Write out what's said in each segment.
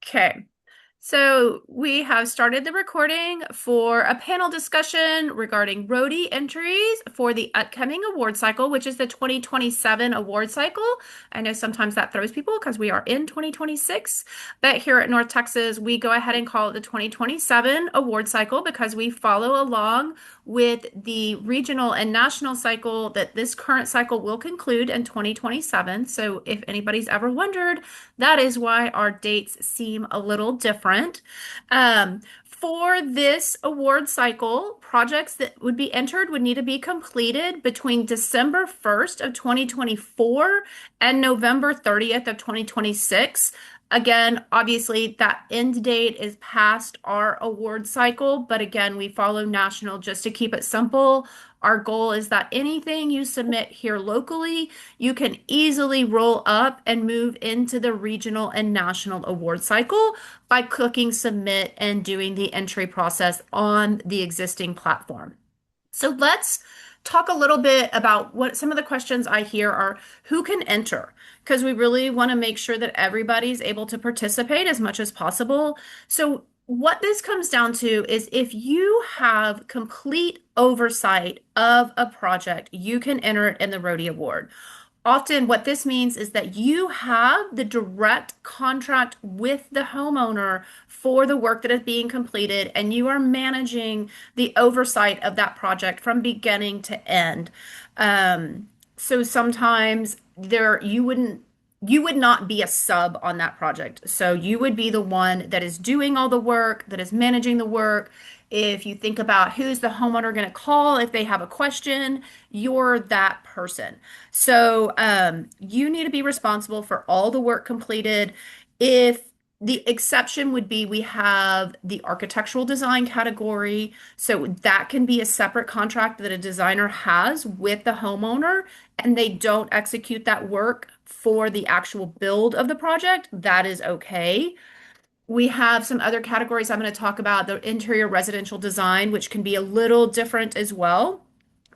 Okay, so we have started the recording for a panel discussion regarding RotY entries for the upcoming award cycle, which is the 2027 award cycle. I know sometimes that throws people because we are in 2026, but here at North Texas, we go ahead and call it the 2027 award cycle because we follow along with the regional and national cycle that this current cycle will conclude in 2027. So if anybody's ever wondered, that is why our dates seem a little different. For this award cycle, projects that would be entered would need to be completed between December 1st of 2024 and November 30th of 2026. Again, obviously that end date is past our award cycle, but again, we follow national just to keep it simple. Our goal is that anything you submit here locally, you can easily roll up and move into the regional and national award cycle by clicking submit and doing the entry process on the existing platform. So let's talk a little bit about what some of the questions I hear are who can enter? Because we really want to make sure that everybody's able to participate as much as possible. So what this comes down to is if you have complete oversight of a project, you can enter it in the RotY Award. Often, what this means is that you have the direct contract with the homeowner for the work that is being completed, and you are managing the oversight of that project from beginning to end. So sometimes you would not be a sub on that project. So you would be the one that is doing all the work, that is managing the work. If you think about who's the homeowner going to call if they have a question, you're that person. So you need to be responsible for all the work completed. If the exception would be we have the architectural design category. So that can be a separate contract that a designer has with the homeowner, and they don't execute that work for the actual build of the project. That is okay. We have some other categories I'm going to talk about, the interior residential design, which can be a little different as well.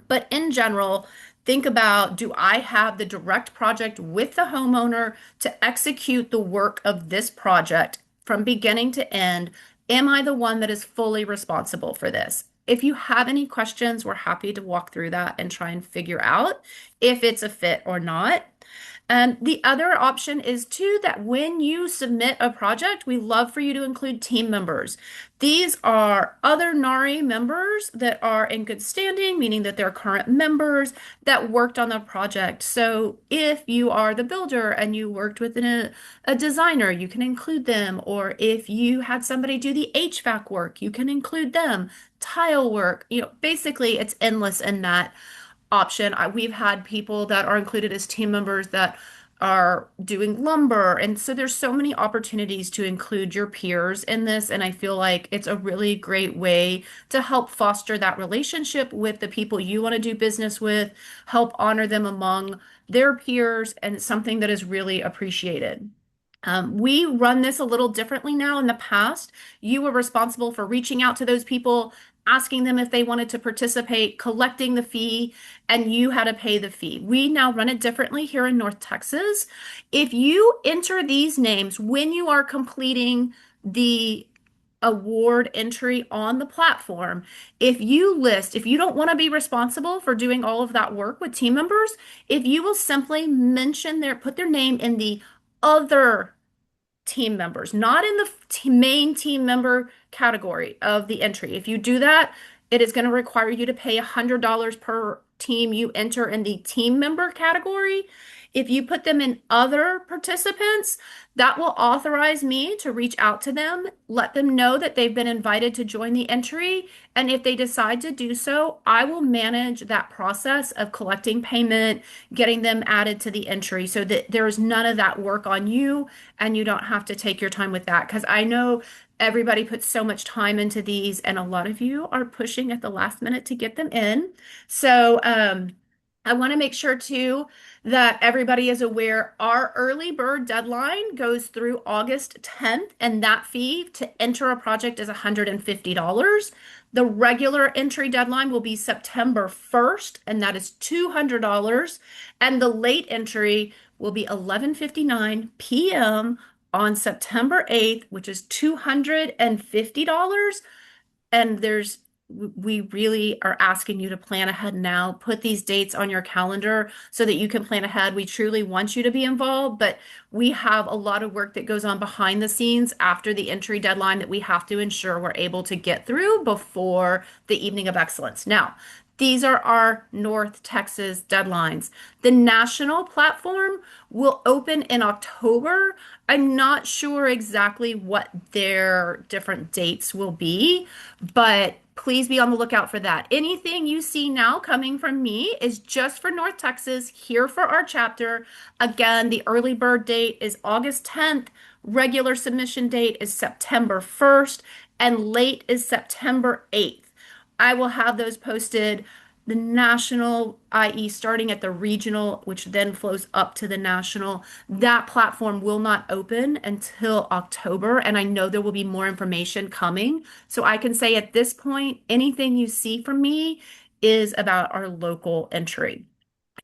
But in general, think about, do I have the direct project with the homeowner to execute the work of this project from beginning to end? Am I the one that is fully responsible for this? If you have any questions, we're happy to walk through that and try and figure out if it's a fit or not. The other option is too that when you submit a project, we love for you to include team members. These are other NARI members that are in good standing, meaning that they're current members that worked on the project. So if you are the builder and you worked with a designer, you can include them. Or if you had somebody do the HVAC work, you can include them. Tile work, basically it's endless in that option. We've had people that are included as team members that are doing lumber. And so there's so many opportunities to include your peers in this. And I feel like it's a really great way to help foster that relationship with the people you want to do business with, help honor them among their peers, and it's something that is really appreciated. We run this a little differently now. In the past, you were responsible for reaching out to those people, asking them if they wanted to participate, collecting the fee, and you had to pay the fee. We now run it differently here in North Texas. If you enter these names when you are completing the award entry on the platform, if you don't want to be responsible for doing all of that work with team members, if you will simply put their name in the other team members, not in the main team member category of the entry. If you do that, it is going to require you to pay $100 per team you enter in the team member category. If you put them in other participants, that will authorize me to reach out to them, let them know that they've been invited to join the entry. And if they decide to do so, I will manage that process of collecting payment, getting them added to the entry so that there's none of that work on you and you don't have to take your time with that. Because I know everybody puts so much time into these, and a lot of you are pushing at the last minute to get them in. So, I want to make sure too that everybody is aware our early bird deadline goes through August 10th, and that fee to enter a project is $150. The regular entry deadline will be September 1st, and that is $200. And the late entry will be 11:59 p.m. on September 8th, which is $250. And we really are asking you to plan ahead now. Put these dates on your calendar so that you can plan ahead. We truly want you to be involved, but we have a lot of work that goes on behind the scenes after the entry deadline that we have to ensure we're able to get through before the Evening of Excellence. Now, these are our North Texas deadlines. The national platform will open in October. I'm not sure exactly what their different dates will be, but please be on the lookout for that. Anything you see now coming from me is just for North Texas, here for our chapter. Again, the early bird date is August 10th, regular submission date is September 1st, and late is September 8th. I will have those posted. The national, i.e., starting at the regional, which then flows up to the national, that platform will not open until October. And I know there will be more information coming. So I can say at this point, anything you see from me is about our local entry.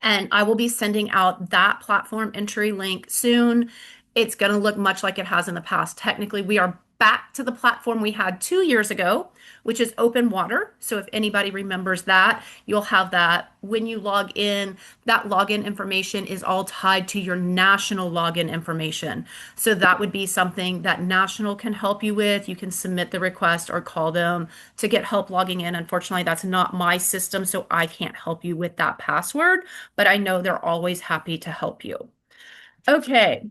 And I will be sending out that platform entry link soon. It's going to look much like it has in the past. Technically, we are back to the platform we had 2 years ago, which is open water. So if anybody remembers that, you'll have that when you log in. That login information is all tied to your national login information. So that would be something that national can help you with. You can submit the request or call them to get help logging in. Unfortunately, that's not my system, so I can't help you with that password, but I know they're always happy to help you. Okay.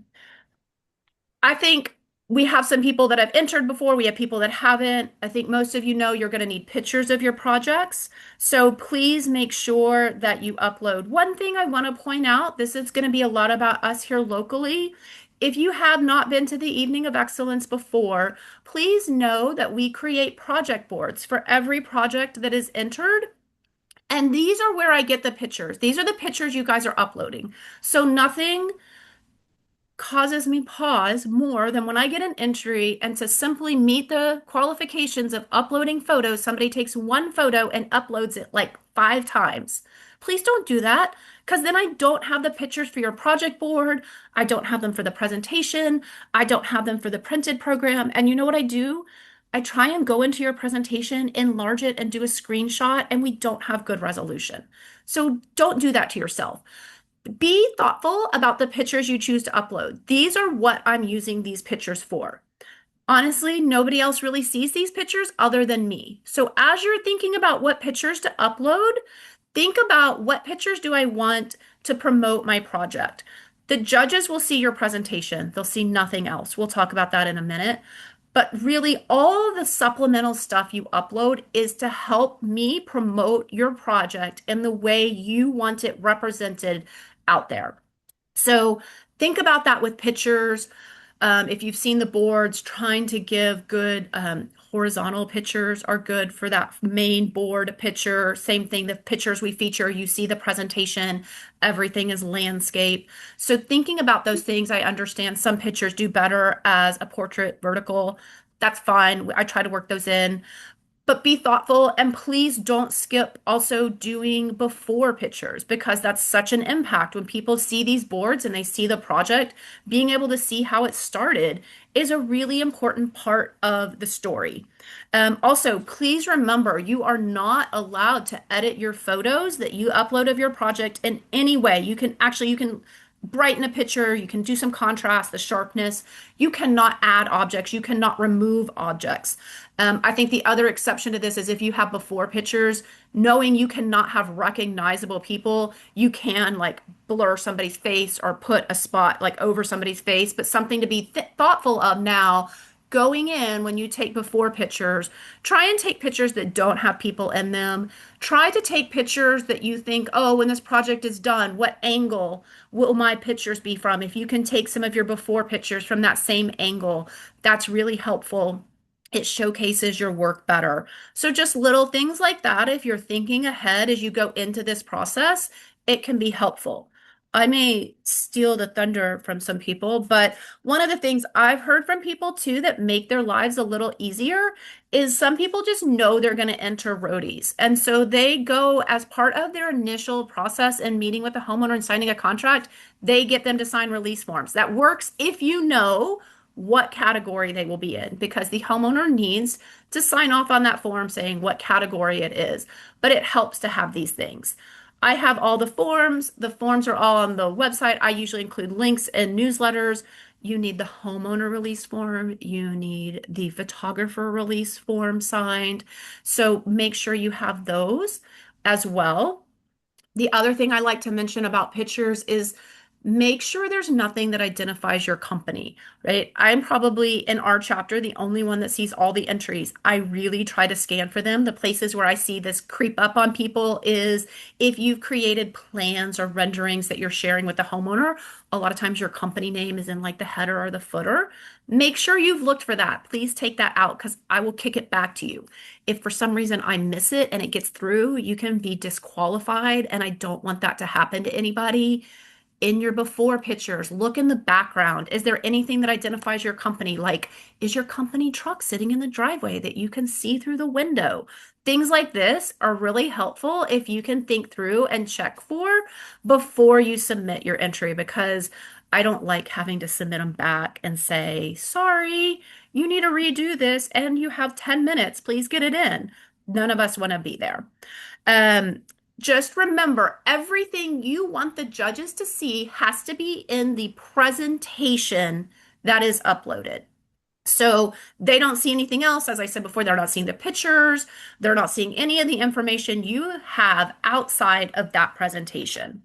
I think we have some people that have entered before. We have people that haven't. I think most of you know you're going to need pictures of your projects. So please make sure that you upload. One thing I want to point out, this is going to be a lot about us here locally. If you have not been to the Evening of Excellence before, please know that we create project boards for every project that is entered. And these are where I get the pictures. These are the pictures you guys are uploading. So nothing causes me pause more than when I get an entry and to simply meet the qualifications of uploading photos, somebody takes one photo and uploads it like 5 times. Please don't do that because then I don't have the pictures for your project board. I don't have them for the presentation. I don't have them for the printed program. And you know what I do? I try and go into your presentation, enlarge it, and do a screenshot, and we don't have good resolution. So don't do that to yourself. Be thoughtful about the pictures you choose to upload. These are what I'm using these pictures for. Honestly, nobody else really sees these pictures other than me. So as you're thinking about what pictures to upload, think about what pictures do I want to promote my project. The judges will see your presentation. They'll see nothing else. We'll talk about that in a minute. But really, all the supplemental stuff you upload is to help me promote your project in the way you want it represented out there. So think about that with pictures. If you've seen the boards, trying to give good horizontal pictures are good for that main board picture. Same thing, the pictures we feature, you see the presentation, everything is landscape. So thinking about those things, I understand some pictures do better as a portrait vertical. That's fine. I try to work those in. But be thoughtful and please don't skip also doing before pictures because that's such an impact. When people see these boards and they see the project, being able to see how it started is a really important part of the story. Also, please remember you are not allowed to edit your photos that you upload of your project in any way. You can brighten a picture, you can do some contrast, the sharpness. You cannot add objects, you cannot remove objects. I think the other exception to this is if you have before pictures, knowing you cannot have recognizable people, you can like blur somebody's face or put a spot like over somebody's face, but something to be thoughtful of now. Going in when you take before pictures, try and take pictures that don't have people in them. Try to take pictures that you think, oh, when this project is done, what angle will my pictures be from? If you can take some of your before pictures from that same angle, that's really helpful. It showcases your work better. So just little things like that, if you're thinking ahead as you go into this process, it can be helpful. I may steal the thunder from some people, but one of the things I've heard from people too that make their lives a little easier is some people just know they're going to enter RotYs. And so they go as part of their initial process and meeting with the homeowner and signing a contract, they get them to sign release forms. That works if you know what category they will be in because the homeowner needs to sign off on that form saying what category it is. But it helps to have these things. I have all the forms. The forms are all on the website. I usually include links and newsletters. You need the homeowner release form. You need the photographer release form signed. So make sure you have those as well. The other thing I like to mention about pictures is make sure there's nothing that identifies your company, right? I'm probably in our chapter the only one that sees all the entries. I really try to scan for them. The places where I see this creep up on people is if you've created plans or renderings that you're sharing with the homeowner, a lot of times your company name is in like the header or the footer. Make sure you've looked for that. Please take that out because I will kick it back to you. If for some reason I miss it and it gets through, you can be disqualified, and I don't want that to happen to anybody. In your before pictures, look in the background. Is there anything that identifies your company? Like, is your company truck sitting in the driveway that you can see through the window? Things like this are really helpful if you can think through and check for before you submit your entry, because I don't like having to submit them back and say, sorry, you need to redo this and you have 10 minutes. Please get it in. None of us want to be there. Um, just remember, everything you want the judges to see has to be in the presentation that is uploaded. So they don't see anything else. As I said before, they're not seeing the pictures. They're not seeing any of the information you have outside of that presentation.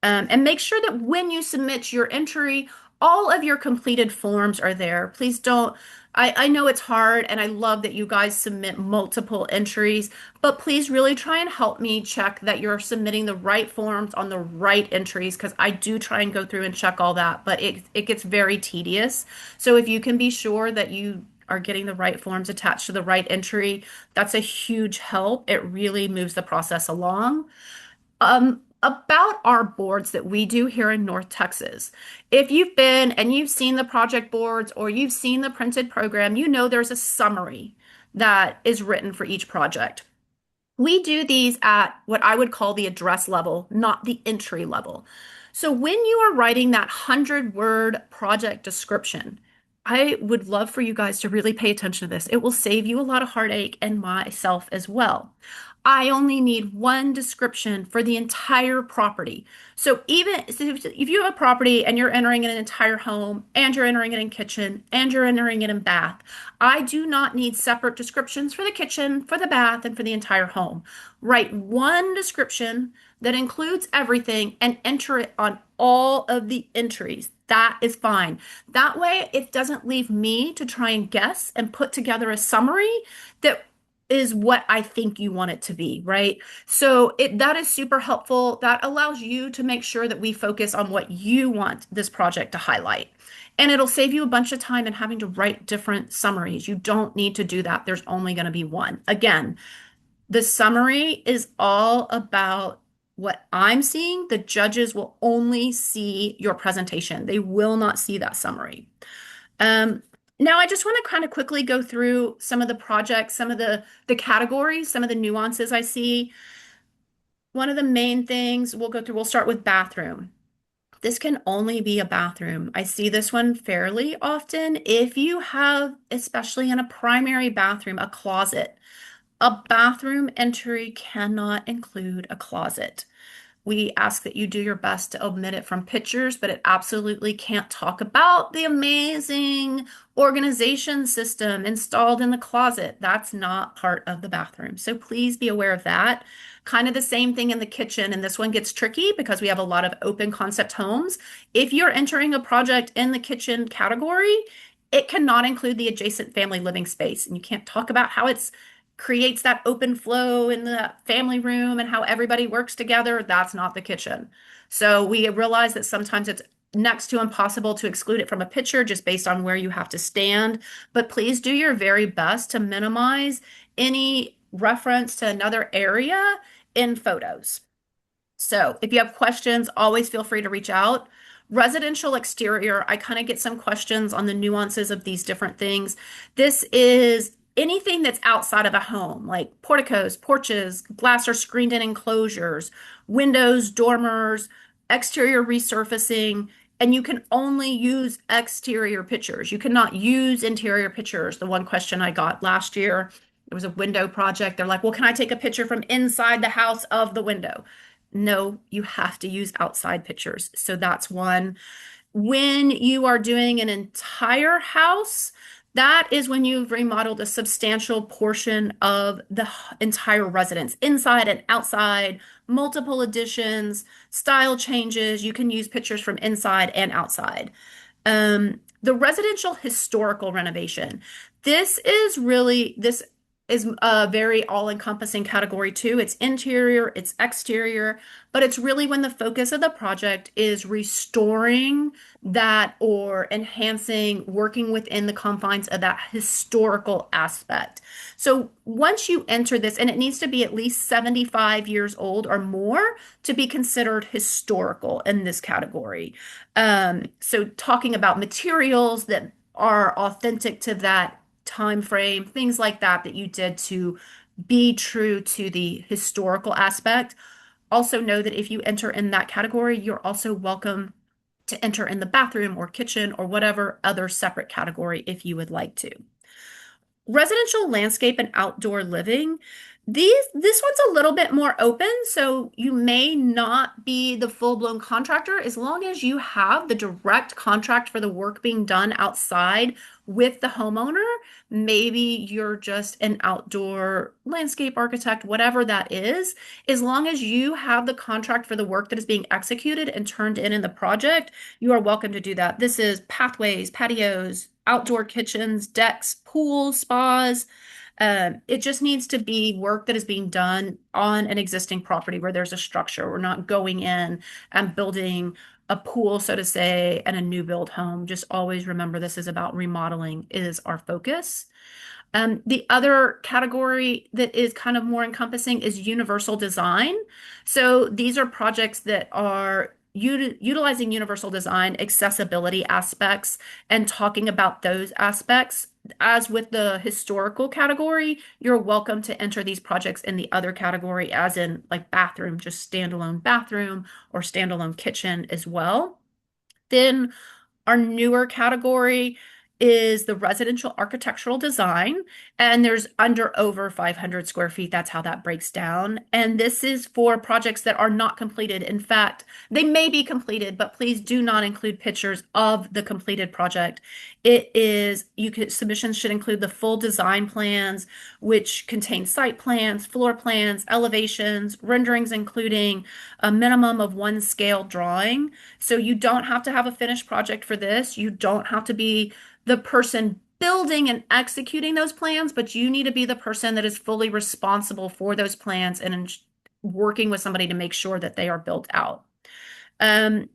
And make sure that when you submit your entry, all of your completed forms are there. Please don't. I know it's hard, and I love that you guys submit multiple entries, but please really try and help me check that you're submitting the right forms on the right entries because I do try and go through and check all that, but it gets very tedious. So if you can be sure that you are getting the right forms attached to the right entry, that's a huge help. It really moves the process along. About our boards that we do here in North Texas. If you've been and you've seen the project boards or you've seen the printed program, you know there's a summary that is written for each project. We do these at what I would call the address level, not the entry level. So when you are writing that 100-word project description, I would love for you guys to really pay attention to this. It will save you a lot of heartache and myself as well. I only need one description for the entire property. So if you have a property and you're entering in an entire home and you're entering it in kitchen and you're entering it in bath, I do not need separate descriptions for the kitchen, for the bath, and for the entire home. Write one description that includes everything and enter it on all of the entries. That is fine. That way, it doesn't leave me to try and guess and put together a summary that is what I think you want it to be, right? So that is super helpful. That allows you to make sure that we focus on what you want this project to highlight. And it'll save you a bunch of time in having to write different summaries. You don't need to do that. There's only going to be one. Again, the summary is all about what I'm seeing. The judges will only see your presentation. They will not see that summary. Now, I just want to kind of quickly go through some of the projects, some of the categories, some of the nuances I see. One of the main things we'll go through, we'll start with bathroom. This can only be a bathroom. I see this one fairly often. If you have, especially in a primary bathroom, a closet, a bathroom entry cannot include a closet. We ask that you do your best to omit it from pictures, but it absolutely can't talk about the amazing organization system installed in the closet. That's not part of the bathroom. So please be aware of that. Kind of the same thing in the kitchen, and this one gets tricky because we have a lot of open concept homes. If you're entering a project in the kitchen category, it cannot include the adjacent family living space, and you can't talk about how it's creates that open flow in the family room and how everybody works together. That's not the kitchen. So we realize that sometimes it's next to impossible to exclude it from a picture just based on where you have to stand. But please do your very best to minimize any reference to another area in photos. So if you have questions, always feel free to reach out. Residential exterior, I kind of get some questions on the nuances of these different things. This is anything that's outside of a home, like porticos, porches, glass or screened-in enclosures, windows, dormers, exterior resurfacing, and you can only use exterior pictures. You cannot use interior pictures. The one question I got last year, it was a window project. They're like, well, can I take a picture from inside the house of the window? No, you have to use outside pictures. So that's one. When you are doing an entire house, that is when you've remodeled a substantial portion of the entire residence, inside and outside, multiple additions, style changes. You can use pictures from inside and outside. The residential historical renovation. This is a very all-encompassing category too. It's interior, it's exterior, but it's really when the focus of the project is restoring that or enhancing, working within the confines of that historical aspect. So once you enter this, and it needs to be at least 75 years old or more to be considered historical in this category. So talking about materials that are authentic to that time frame, things like that that you did to be true to the historical aspect. Also know that if you enter in that category, you're also welcome to enter in the bathroom or kitchen or whatever other separate category if you would like to. Residential landscape and outdoor living. This one's a little bit more open, so you may not be the full-blown contractor as long as you have the direct contract for the work being done outside with the homeowner. Maybe you're just an outdoor landscape architect, whatever that is. As long as you have the contract for the work that is being executed and turned in the project, you are welcome to do that. This is pathways, patios, outdoor kitchens, decks, pools, spas. It just needs to be work that is being done on an existing property where there's a structure. We're not going in and building a pool, so to say, and a new build home. Just always remember this is about remodeling is our focus. The other category that is kind of more encompassing is universal design. So these are projects that are utilizing universal design, accessibility aspects, and talking about those aspects. As with the historical category, you're welcome to enter these projects in the other category, as in like bathroom, just standalone bathroom or standalone kitchen as well. Then our newer category is the residential architectural design, and there's under over 500 square feet. That's how that breaks down. And this is for projects that are not completed. In fact, they may be completed, but please do not include pictures of the completed project. Submissions should include the full design plans, which contain site plans, floor plans, elevations, renderings, including a minimum of one scale drawing. So you don't have to have a finished project for this. You don't have to be the person building and executing those plans, but you need to be the person that is fully responsible for those plans and working with somebody to make sure that they are built out. Um,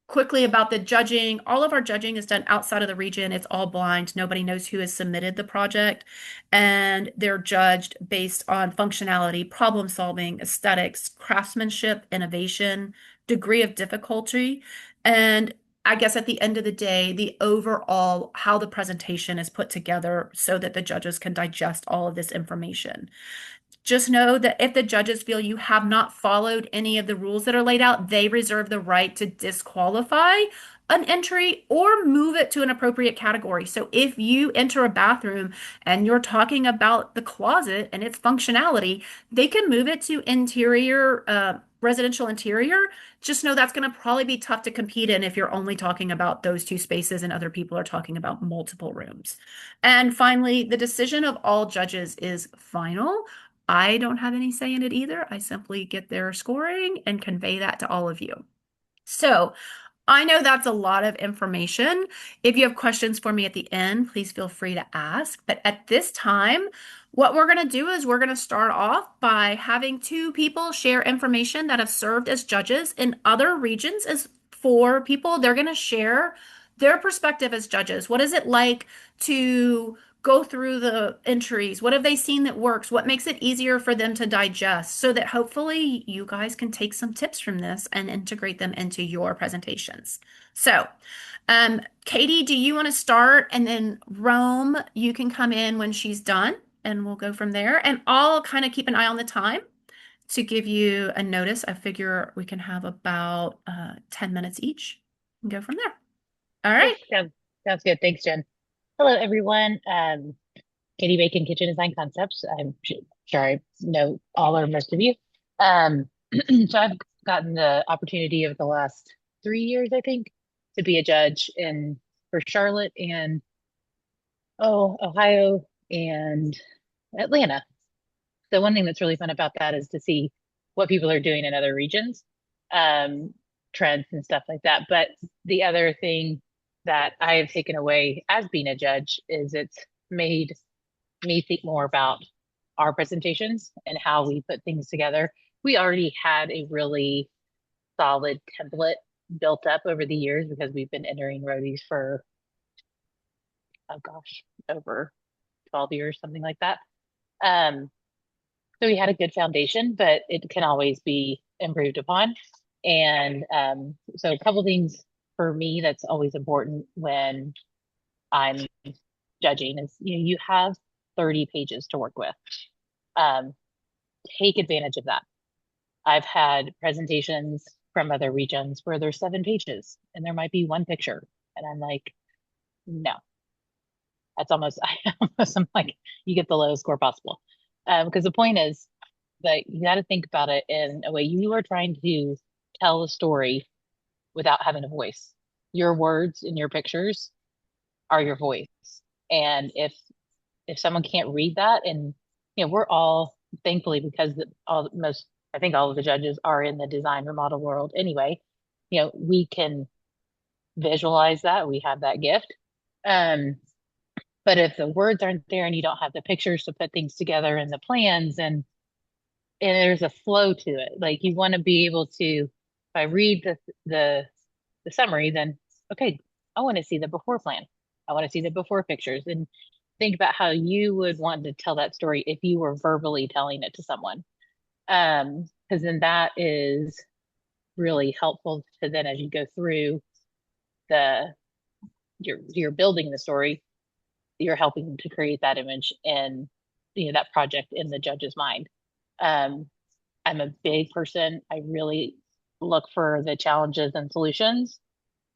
Quickly about the judging, all of our judging is done outside of the region. It's all blind. Nobody knows who has submitted the project, and they're judged based on functionality, problem solving, aesthetics, craftsmanship, innovation, degree of difficulty, and I guess at the end of the day, the overall how the presentation is put together so that the judges can digest all of this information. Just know that if the judges feel you have not followed any of the rules that are laid out, they reserve the right to disqualify an entry or move it to an appropriate category. So if you enter a bathroom and you're talking about the closet and its functionality, they can move it to interior, residential interior. Just know that's going to probably be tough to compete in if you're only talking about those two spaces and other people are talking about multiple rooms. And finally, the decision of all judges is final. I don't have any say in it either. I simply get their scoring and convey that to all of you. So I know that's a lot of information. If you have questions for me at the end, please feel free to ask. But at this time, what we're going to do is we're going to start off by having two people share information that have served as judges in other regions as for people. They're going to share their perspective as judges. What is it like to go through the entries? What have they seen that works? What makes it easier for them to digest so that hopefully you guys can take some tips from this and integrate them into your presentations. So, Katie, do you want to start? And then Rome, you can come in when she's done and we'll go from there. And I'll kind of keep an eye on the time to give you a notice. I figure we can have about 10 minutes each. and go from there. All Okay, right. sounds good. Thanks, Jen. Hello, everyone. Katie Bacon Kitchen Design Concepts. Sure I know all or most of you. Um, so I've gotten the opportunity over the last 3 years, I think, to be a judge in for Charlotte and Ohio and Atlanta. So one thing that's really fun about that is to see what people are doing in other regions, um, trends and stuff like that. But the other thing that I have taken away as being a judge is it's made me think more about our presentations and how we put things together. We already had a really solid template built up over the years because we've been entering roadies for, oh gosh, over 12 years, something like that. Um, So we had a good foundation, but it can always be improved upon. And so a couple things for me that's always important when I'm judging is you have 30 pages to work with. Um, Take advantage of that. I've had presentations from other regions where there's 7 pages and there might be one picture. And I'm like, no, that's almost, I'm like, you get the lowest score possible. Because the point is, that you got to think about it in a way you are trying to tell a story without having a voice. Your words and your pictures are your voice. And if someone can't read that, and we're all thankfully because all most I think all of the judges are in the design remodel world anyway. We can visualize that. We have that gift. Um, but if the words aren't there and you don't have the pictures to put things together and the plans and there's a flow to it. Like you want to be able to, if I read the the summary, then okay, I want to see the before plan. I want to see the before pictures and think about how you would want to tell that story if you were verbally telling it to someone. Because then that is really helpful to then as you go through the you're building the story, you're helping to create that image and that project in the judge's mind. Um, I'm a big person. I really look for the challenges and solutions.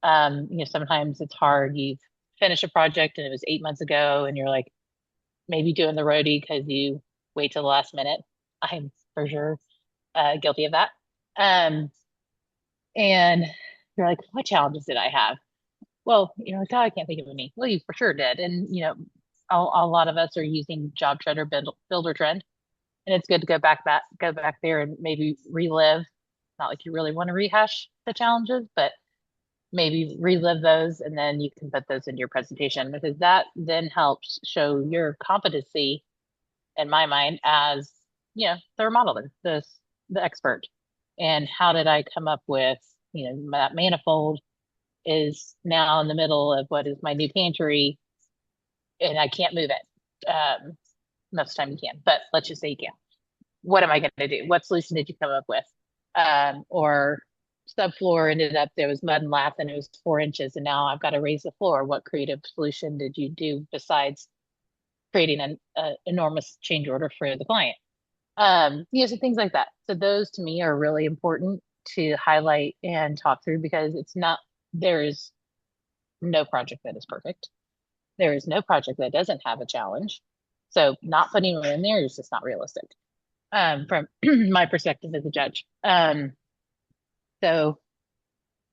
Sometimes it's hard. You've finished a project and it was 8 months ago, and you're like maybe doing the roadie because you wait till the last minute. I'm for sure guilty of that. Um, and you're like, what challenges did I have? Well, God, I can't think of any. Well, you for sure did. And, a lot of us are using Job Shredder Builder Trend, and it's good to go back there and maybe relive. Not like you really want to rehash the challenges, but maybe relive those and then you can put those into your presentation because that then helps show your competency in my mind as the remodeler, the expert. And how did I come up with, that manifold is now in the middle of what is my new pantry and I can't move it. Most of the time you can, but let's just say you can. What am I going to do? What solution did you come up with? Or subfloor ended up there was mud and lath and it was 4 inches and now I've got to raise the floor. What creative solution did you do besides creating an enormous change order for the client? So things like that. So those to me are really important to highlight and talk through because there is no project that is perfect. There is no project that doesn't have a challenge. So not putting them in there is just not realistic from my perspective as a judge. So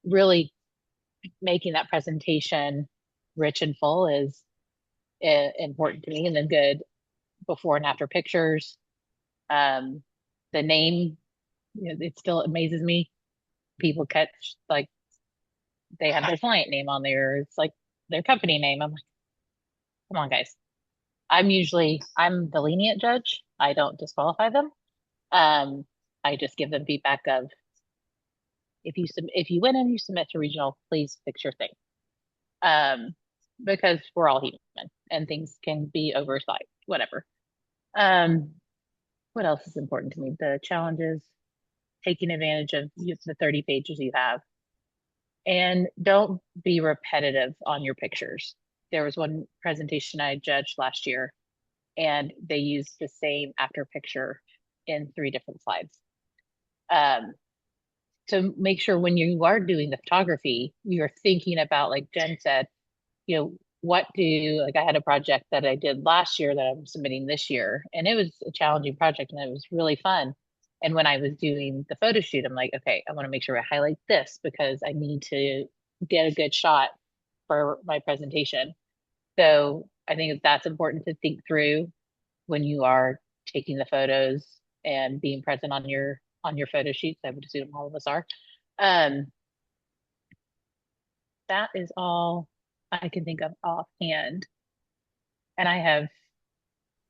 really making that presentation rich and full is important to me. And then good before and after pictures. Um, the name, it still amazes me. People catch like they have their client name on there. It's like their company name. I'm like, come on, guys. I'm the lenient judge. I don't disqualify them. Um, I just give them feedback of if you win and you submit to regional, please fix your thing. Um, because we're all human and things can be oversight, whatever. Um, what else is important to me? The challenges, taking advantage of the 30 pages you have, and don't be repetitive on your pictures. There was one presentation I judged last year, and they used the same after picture in 3 different slides. Um, to make sure when you are doing the photography, you're thinking about, like Jen said, what do, like, I had a project that I did last year that I'm submitting this year, and it was a challenging project and it was really fun. And when I was doing the photo shoot, I'm like, okay, I want to make sure I highlight this because I need to get a good shot for my presentation. So I think that's important to think through when you are taking the photos and being present on your photo shoots. I would assume all of us are. Um, that is all I can think of offhand. And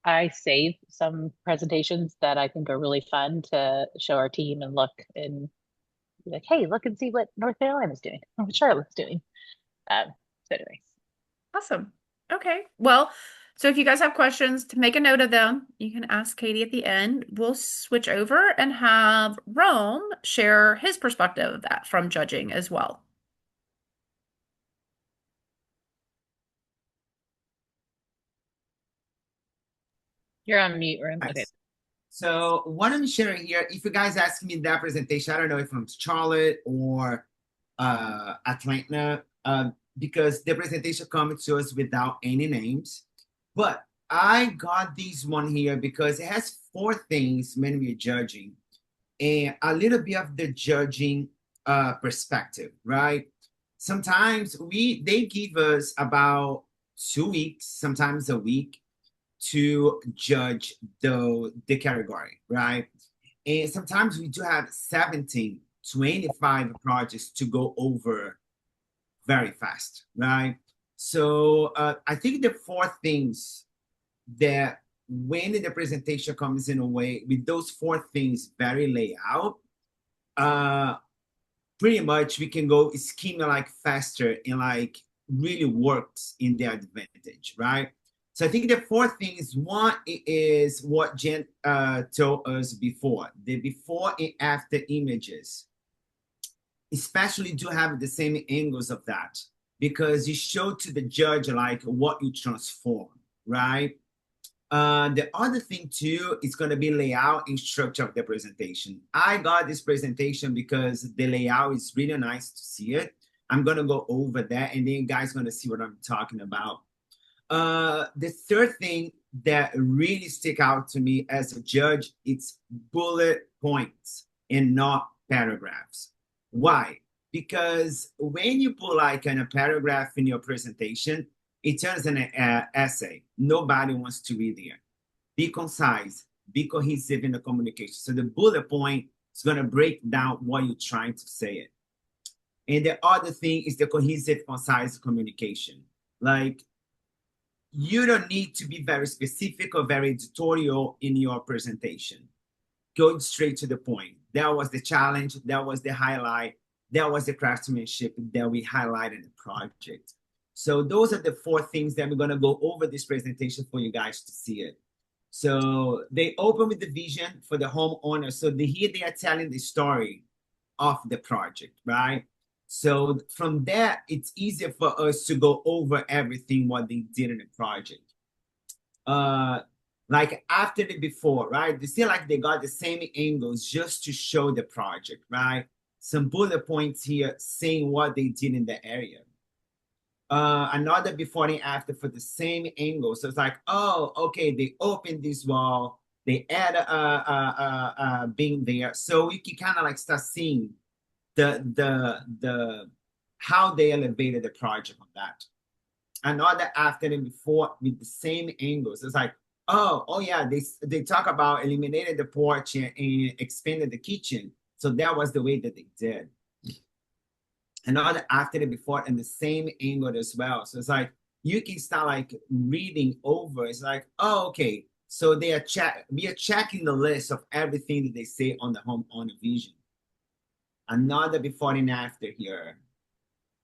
I save some presentations that I think are really fun to show our team and look and be like, hey, look and see what North Carolina's doing or what Charlotte's doing. Um, so anyways, Awesome. Okay. Well, so if you guys have questions, to make a note of them, you can ask Katie at the end. We'll switch over and have Rome share his perspective of that from judging as well. you're on mute room. Okay. Nice. So what I'm sharing here, if you guys ask me that presentation, I don't know if I'm Charlotte or Atlanta, because the presentation comes to us without any names. But I got this one here because it has four things when we're judging, and a little bit of the judging perspective, right? Sometimes they give us about 2 weeks, sometimes a week, to judge the category, right? And sometimes we do have 17, 25 projects to go over very fast, right? So I think the four things that when the presentation comes in a way with those four things very laid out, uh, pretty much we can go schema like faster and like really works in their advantage, right? So I think the four things, one is what Jen told us before, the before and after images, especially do have the same angles of that because you show to the judge like what you transform, right? The other thing too is going to be layout and structure of the presentation. I got this presentation because the layout is really nice to see it. I'm going to go over that and then you guys going to see what I'm talking about. The third thing that really stick out to me as a judge, it's bullet points and not paragraphs. Why? Because when you put like in a paragraph in your presentation, it turns an essay. Nobody wants to read it. Be concise, be cohesive in the communication. So the bullet point is going to break down what you're trying to say it. And the other thing is the cohesive, concise communication. Like, you don't need to be very specific or very editorial in your presentation. Go straight to the point. That was the challenge. That was the highlight. That was the craftsmanship that we highlighted in the project. So those are the four things that we're going to go over this presentation for you guys to see it. So they open with the vision for the homeowner. So here they are telling the story of the project, right? So from that, it's easier for us to go over everything what they did in the project. Like after the before, right? They see like they got the same angles just to show the project, right? Some bullet points here saying what they did in the area. Another before and after for the same angle. So it's like, oh, okay, they opened this wall, they add a beam there. So you can kind of like start seeing the how they elevated the project on that. Another after and before with the same angles. It's like, oh yeah, they talk about eliminated the porch and expanded the kitchen. So that was the way that they did. Another after and before and the same angle as well. So it's like you can start like reading over. It's like, oh, okay. So we are checking the list of everything that they say on the home on the vision. Another before and after here.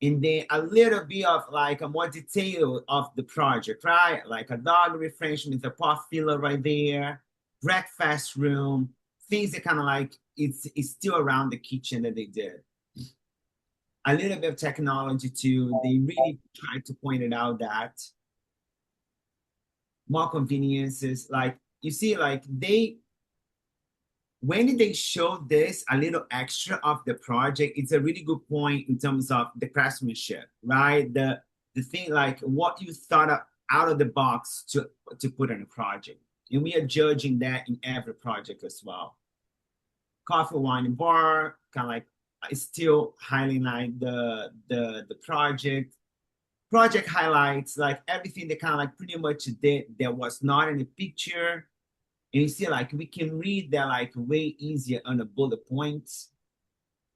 And then a little bit of like a more detail of the project, right? Like a dog refreshment, a pot filler right there, breakfast room, things that kind of like it's still around the kitchen that they did. A little bit of technology too. They really tried to point it out that more conveniences, like you see, like when they show this a little extra of the project, it's a really good point in terms of the craftsmanship, right? The thing like what you thought of out of the box to put in a project. And we are judging that in every project as well. Coffee, wine, and bar, kind of like still highlighting the project. Project highlights, like everything they kind of like pretty much did that was not in the picture. And you see, like we can read that like way easier on the bullet points.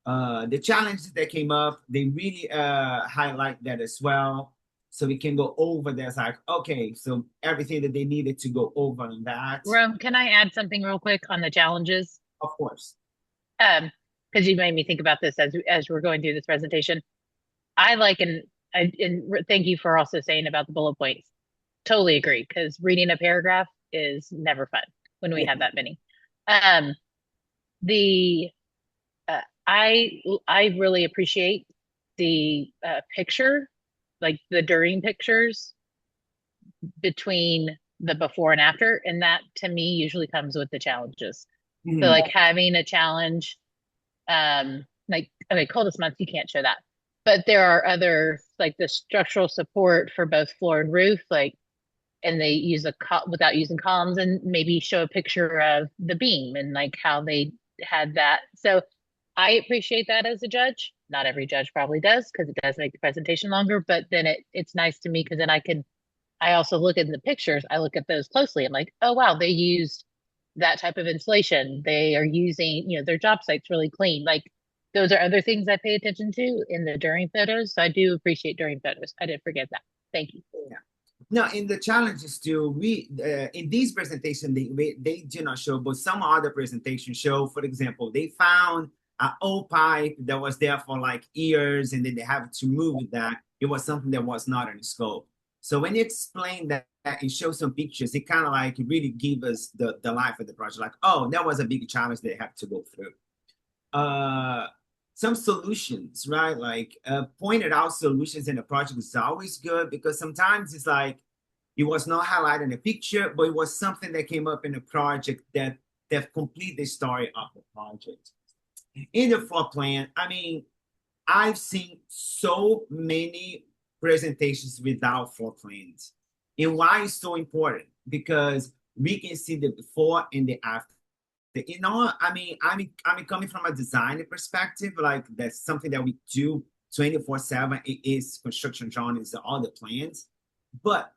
The challenges that came up, they really highlight that as well. So we can go over this, like, okay, so everything that they needed to go over on that. Rome, can I add something real quick on the challenges? Of course. Um, because you made me think about this as we're going through this presentation. I like and thank you for also saying about the bullet points. Totally agree, because reading a paragraph is never fun when we Yeah. have that many. Um, the I really appreciate the picture, like the during pictures between the before and after, and that to me usually comes with the challenges. So Mhm. like having a challenge, like okay, coldest months you can't show that, but there are other like the structural support for both floor and roof, like and they use without using columns and maybe show a picture of the beam and like how they had that. So I appreciate that as a judge. Not every judge probably does because it does make the presentation longer, but then it's nice to me because then I also look at the pictures. I look at those closely. I'm like, oh wow, they used that type of insulation. They are using, their job site's really clean. Like those are other things I pay attention to in the during photos. So I do appreciate during photos. I didn't forget that. Thank you. Yeah. No, in the challenges too, we in these presentations they do not show, but some other presentations show. For example, they found an old pipe that was there for like years, and then they have to move that. It was something that was not in the scope. So when you explain that and show some pictures, it kind of like really give us the life of the project. Like, oh, that was a big challenge they have to go through. Uh, some solutions, right? Like pointed out solutions in the project is always good because sometimes it's like it was not highlighted in the picture, but it was something that came up in the project that complete the story of the project. In the floor plan, I mean, I've seen so many presentations without floor plans. And why it's so important? Because we can see the before and the after. I mean, I'm coming from a design perspective, like that's something that we do 24/7. It is construction drawings, all the plans. But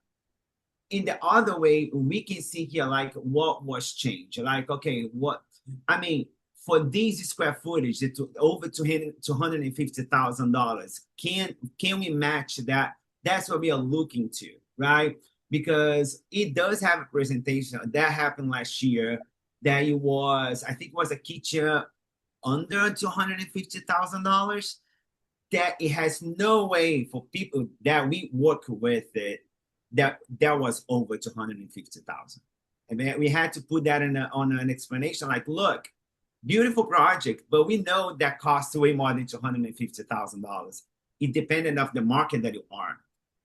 in the other way, we can see here like what was changed. Like, okay, what I mean, for these square footage, it's over $250,000. Can we match that? That's what we are looking to, right? Because it does have a presentation that happened last year that it was, I think it was a kitchen under $250,000 that it has no way for people that we work with it that was over 250,000. And then we had to put that on an explanation like, look, beautiful project, but we know that costs way more than $250,000. It depended of the market that you are.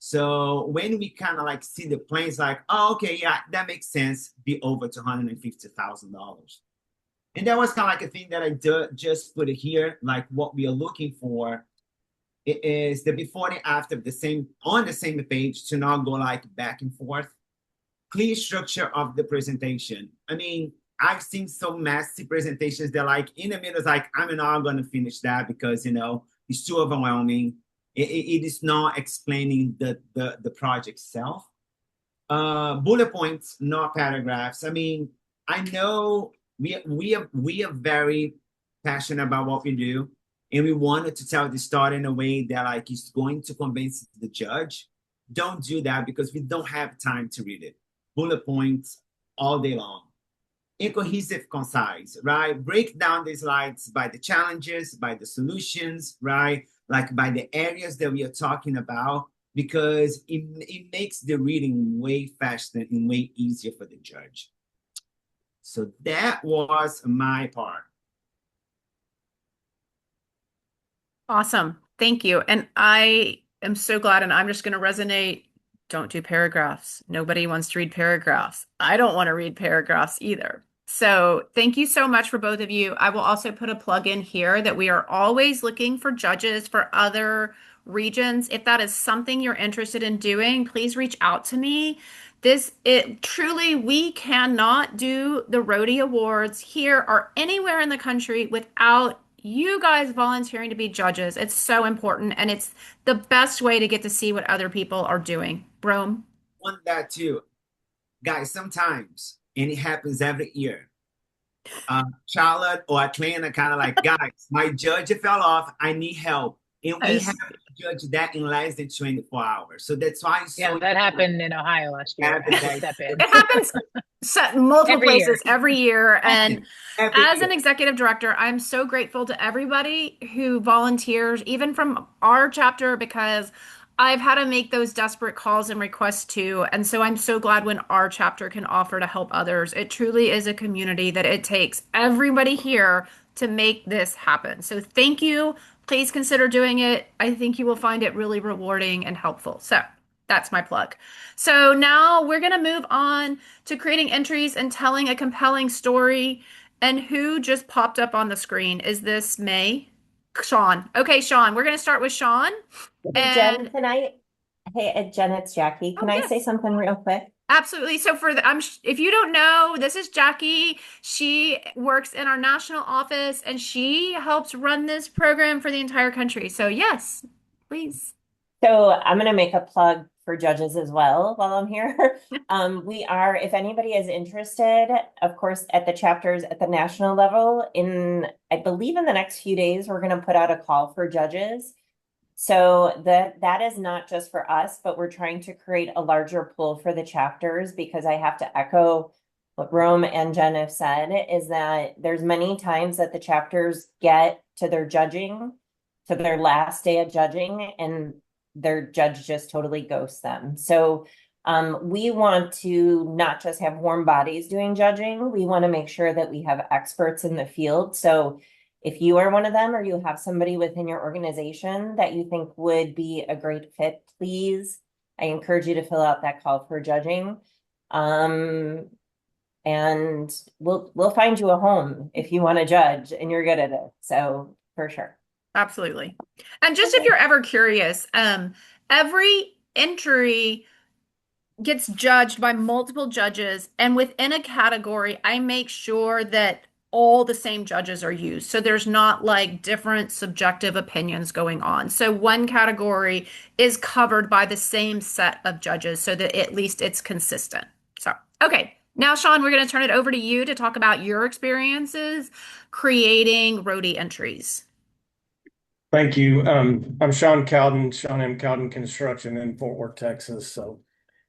So when we kind of like see the plans, like, oh, okay, yeah, that makes sense, be over $250,000. And that was kind of like a thing that I just put it here, like what we are looking for. It is the before and after on the same page to not go like back and forth. Clear structure of the presentation. I mean, I've seen so messy presentations that like in the middle is like, I'm not going to finish that because, it's too overwhelming. It is not explaining the project itself. Bullet points, not paragraphs. I mean, I know we are very passionate about what we do, and we wanted to tell the story in a way that like is going to convince the judge. Don't do that because we don't have time to read it. Bullet points all day long. Incohesive, concise, right? Break down the slides by the challenges, by the solutions, right? Like by the areas that we are talking about, because it makes the reading way faster and way easier for the judge. So that was my part. Awesome. Thank you. And I am so glad, and I'm just going to resonate. Don't do paragraphs. Nobody wants to read paragraphs. I don't want to read paragraphs either. So thank you so much for both of you. I will also put a plug in here that we are always looking for judges for other regions. If that is something you're interested in doing, please reach out to me. It truly, we cannot do the RotY Awards here or anywhere in the country without you guys volunteering to be judges. It's so important, and it's the best way to get to see what other people are doing. Rome. On that too, guys, sometimes, and it happens every year. Charlotte or Atlanta kind of like, guys, my judge fell off. I need help. And we have Yes. to judge that in less than 24 hours. So that's why it's Yeah, so that important happened in Ohio last to year. have I the had to guys step in It happens multiple every year. places every year. And every as year. an executive director, I'm so grateful to everybody who volunteers, even from our chapter, because I've had to make those desperate calls and requests too. And so I'm so glad when our chapter can offer to help others. It truly is a community that it takes everybody here to make this happen. So thank you. Please consider doing it. I think you will find it really rewarding and helpful. So that's my plug. So now we're going to move on to creating entries and telling a compelling story. And who just popped up on the screen? Is this May? Sean. Okay, Sean. We're going to start with Sean. Hey Jen, And can I? Hey Jen, it's Jackie. oh Can I say yes, something real quick? absolutely. So for the if you don't know, this is Jackie. She works in our national office and she helps run this program for the entire country. So yes, please. So I'm going to make a plug for judges as well while I'm here. We are, if anybody is interested, of course, at the chapters at the national level, I believe in the next few days, we're going to put out a call for judges. So that is not just for us, but we're trying to create a larger pool for the chapters because I have to echo what Rome and Jen have said is that there's many times that the chapters get to their judging, to their last day of judging, and their judge just totally ghosts them. So we want to not just have warm bodies doing judging. We want to make sure that we have experts in the field. So if you are one of them or you have somebody within your organization that you think would be a great fit, please, I encourage you to fill out that call for judging. And we'll find you a home if you want to judge and you're good at it. So for sure. Absolutely. And just if Okay. you're ever curious, every entry gets judged by multiple judges, and within a category, I make sure that all the same judges are used. So there's not like different subjective opinions going on. So one category is covered by the same set of judges so that at least it's consistent. So, okay. Now, Sean, we're going to turn it over to you to talk about your experiences creating RotY entries. Thank you. I'm Sean Cowden, Sean M. Cowden Construction in Fort Worth, Texas. So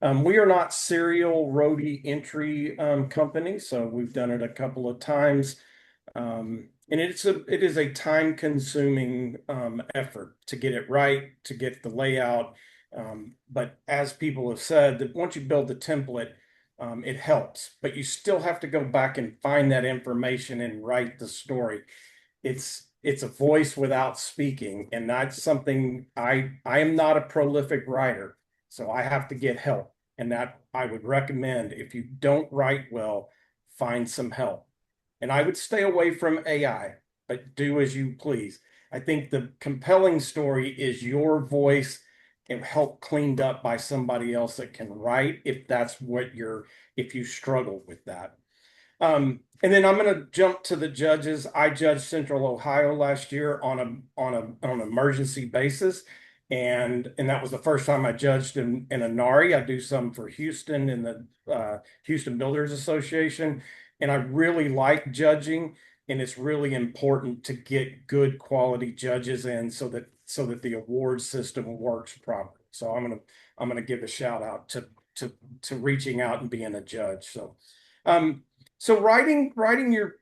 we are not serial RotY entry company, so we've done it a couple of times. And it is a time-consuming effort to get it right, to get the layout. But as people have said, that once you build the template, it helps. But you still have to go back and find that information and write the story. It's a voice without speaking, and that's something I am not a prolific writer, so I have to get help. And that I would recommend if you don't write well, find some help. And I would stay away from AI, but do as you please. I think the compelling story is your voice and help cleaned up by somebody else that can write if that's what if you struggle with that. And then I'm going to jump to the judges. I judged Central Ohio last year on an emergency basis, and that was the first time I judged in a NARI. I do some for Houston in the Houston Builders Association, and I really like judging. And it's really important to get good quality judges in so that the award system works properly. So I'm gonna give a shout out to reaching out and being a judge. So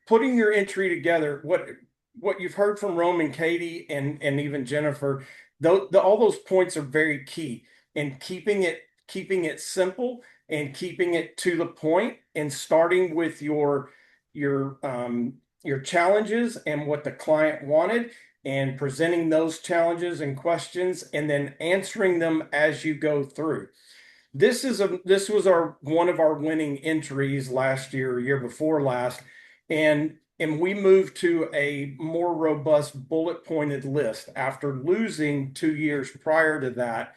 putting your entry together, what you've heard from Rome and Katie and even Jennifer, all those points are very key in keeping it simple and keeping it to the point and starting with your challenges and what the client wanted and presenting those challenges and questions and then answering them as you go through. this was our one of our winning entries last year, year before last, and we moved to a more robust bullet pointed list after losing 2 years prior to that.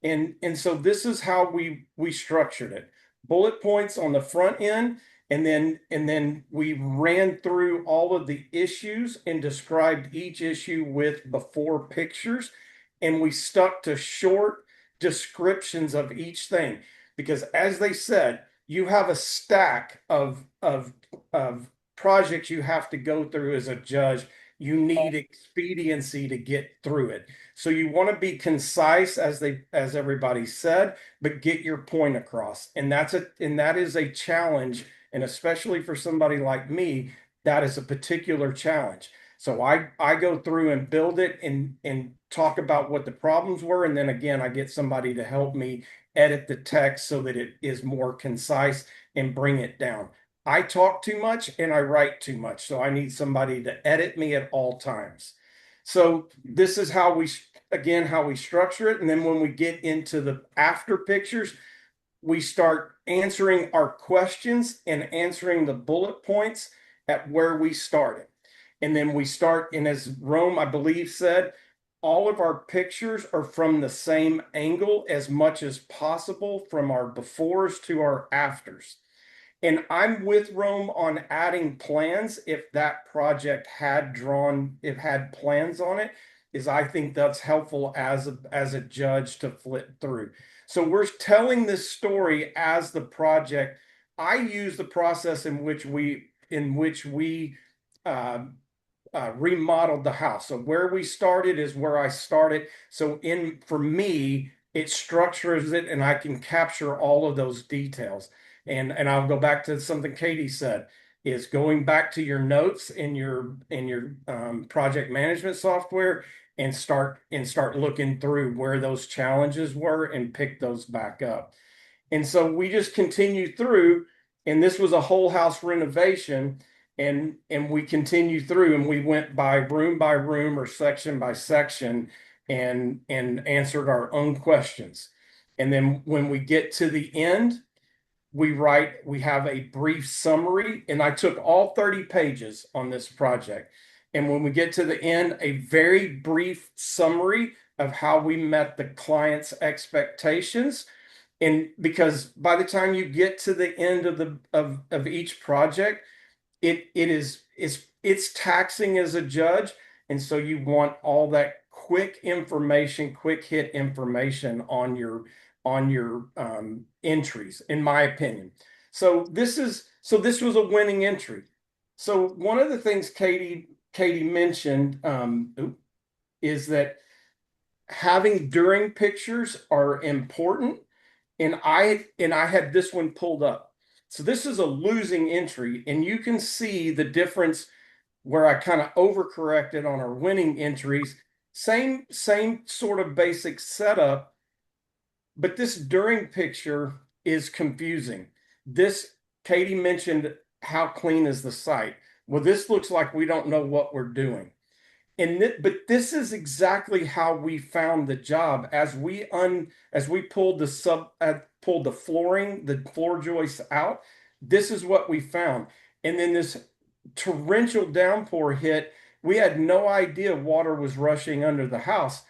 And so this is how we structured it. Bullet points on the front end, and then we ran through all of the issues and described each issue with before pictures, and we stuck to short descriptions of each thing, because as they said, you have a stack of projects you have to go through as a judge. You need expediency to get through it. So you want to be concise, as everybody said, but get your point across. And that is a challenge. And especially for somebody like me, that is a particular challenge. So I go through and build it and talk about what the problems were. And then again, I get somebody to help me edit the text so that it is more concise and bring it down. I talk too much and I write too much. So I need somebody to edit me at all times. So this is how we structure it. And then when we get into the after pictures, we start answering our questions and answering the bullet points at where we started. And then we start, and as Rome, I believe, said, all of our pictures are from the same angle as much as possible, from our befores to our afters. And I'm with Rome on adding plans if that project had plans on it, is I think that's helpful as a judge to flip through. So we're telling this story as the project. I use the process in which we remodeled the house. So where we started is where I started. So for me, it structures it, and I can capture all of those details. And I'll go back to something Katie said, is going back to your notes in your project management software and start looking through where those challenges were and pick those back up. And so we just continue through, and this was a whole house renovation, and we continue through, and we went by room or section by section and answered our own questions. And then when we get to the end, we have a brief summary, and I took all 30 pages on this project. And when we get to the end, a very brief summary of how we met the client's expectations. And because by the time you get to the end of each project, it's taxing as a judge. And so you want all that quick hit information on your entries, in my opinion. So this was a winning entry. So one of the things Katie mentioned is that having during pictures are important. And I had this one pulled up. So this is a losing entry, and you can see the difference where I kind of overcorrected on our winning entries. Same sort of basic setup, but this during picture is confusing. Katie mentioned how clean is the site. Well, this looks like we don't know what we're doing. But this is exactly how we found the job. As we pulled the flooring, the floor joists out, this is what we found. And then this torrential downpour hit. We had no idea water was rushing under the house.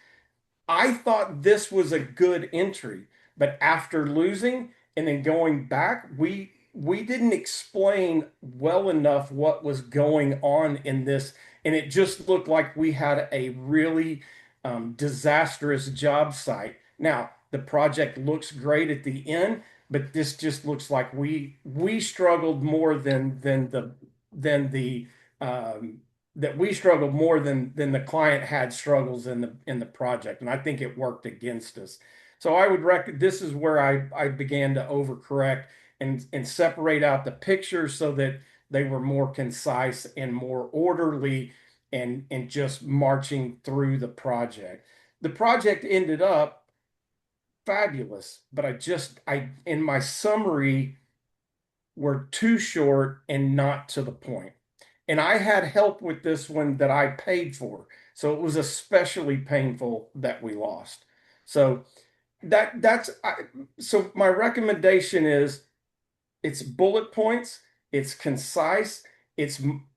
I thought this was a good entry, but after losing and then going back, we didn't explain well enough what was going on in this, and it just looked like we had a really disastrous job site. Now, the project looks great at the end, but this just looks like we struggled more than the client had struggles in the project, and I think it worked against us. So I would this is where I began to overcorrect and separate out the pictures so that they were more concise and more orderly and just marching through the project. The project ended up fabulous, but I in my summary were too short and not to the point. And I had help with this one that I paid for. So it was especially painful that we lost. So So my recommendation is it's bullet points, it's concise,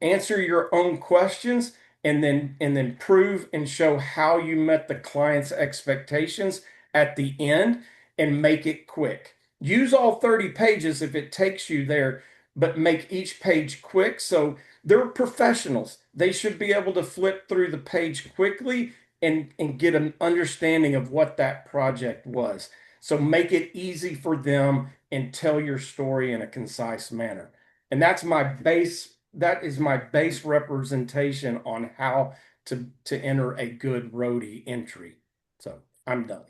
answer your own questions, and then prove and show how you met the client's expectations at the end and make it quick. Use all 30 pages if it takes you there, but make each page quick. So they're professionals. They should be able to flip through the page quickly and get an understanding of what that project was. So make it easy for them and tell your story in a concise manner. And that is my base representation on how to enter a good RotY entry. So I'm done.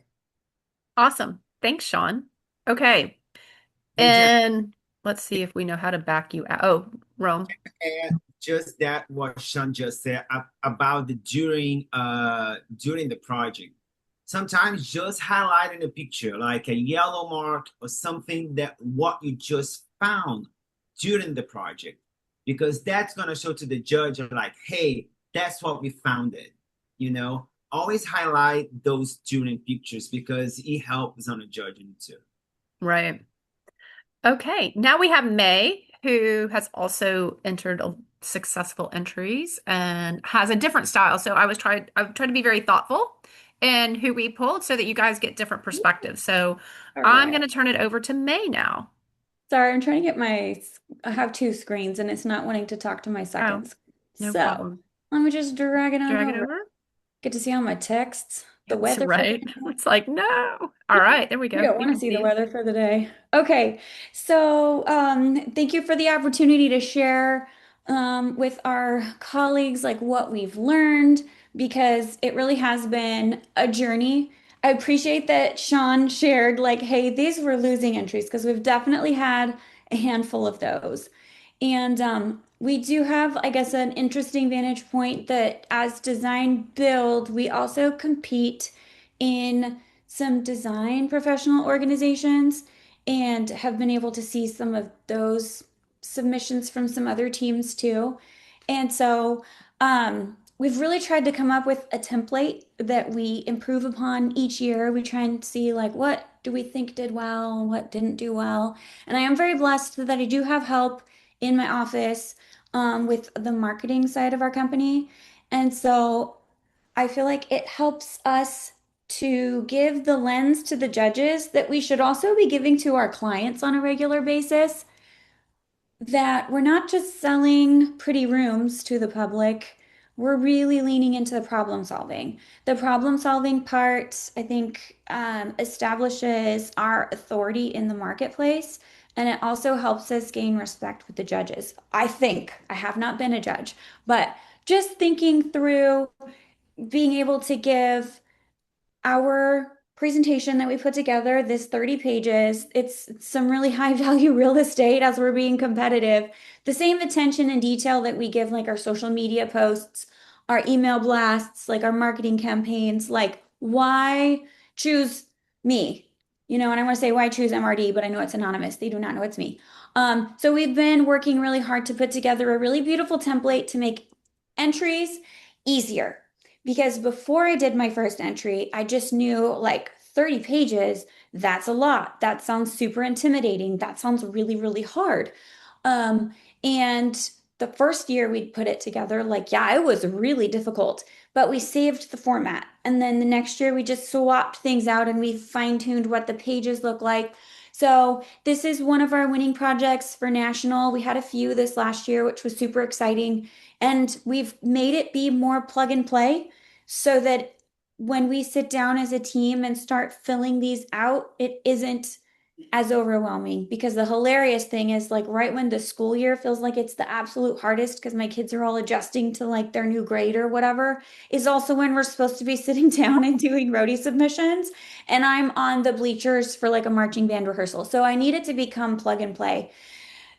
Awesome. Thanks, Sean. Okay. Hey, Jen, And let's see if we know how to back you out. Oh, Rome. and just that what Sean just said about the during the project. Sometimes just highlighting a picture, like a yellow mark or something that what you just found during the project, because that's gonna show to the judge like, hey, that's what we found it. You know, always highlight those during pictures because it helps on the judging too. Right. Okay. Now we have May, who has also entered successful entries and has a different style. So I've tried to be very thoughtful in who we pulled so that you guys get different perspectives. So All I'm going right. to turn it over to May now. Sorry, I'm trying to get I have two screens and it's not wanting to talk to my Oh, second screen. no So problem. let me just drag it on Drag it over. over. Get to see all my texts, the That's weather for the right. day. It's like, no. All right, there we You go. don't We want to can see see the it. weather for the day. Okay, so thank you for the opportunity to share with our colleagues like what we've learned because it really has been a journey. I appreciate that Sean shared like, hey, these were losing entries because we've definitely had a handful of those. And we do have, I guess, an interesting vantage point that as design build, we also compete in some design professional organizations and have been able to see some of those submissions from some other teams too. And so we've really tried to come up with a template that we improve upon each year. We try and see like what do we think did well, what didn't do well. And I am very blessed that I do have help in my office with the marketing side of our company. And so I feel like it helps us to give the lens to the judges that we should also be giving to our clients on a regular basis, that we're not just selling pretty rooms to the public. We're really leaning into the problem solving. The problem solving part, I think, establishes our authority in the marketplace, and it also helps us gain respect with the judges. I think I have not been a judge, but just thinking through being able to give our presentation that we put together, this 30 pages, it's some really high value real estate as we're being competitive. The same attention and detail that we give like our social media posts, our email blasts, like our marketing campaigns, like why choose me? You know, and I want to say why choose MRD, but I know it's anonymous. They do not know it's me. So we've been working really hard to put together a really beautiful template to make entries easier because before I did my first entry, I just knew like 30 pages, that's a lot. That sounds super intimidating. That sounds really, really hard. Um, and the first year we'd put it together, like, yeah, it was really difficult, but we saved the format. And then the next year we just swapped things out and we fine-tuned what the pages look like. So this is one of our winning projects for national. We had a few this last year, which was super exciting. And we've made it be more plug and play so that when we sit down as a team and start filling these out, it isn't as overwhelming because the hilarious thing is like right when the school year feels like it's the absolute hardest because my kids are all adjusting to like their new grade or whatever is also when we're supposed to be sitting down and doing RotY submissions and I'm on the bleachers for like a marching band rehearsal. So I need it to become plug and play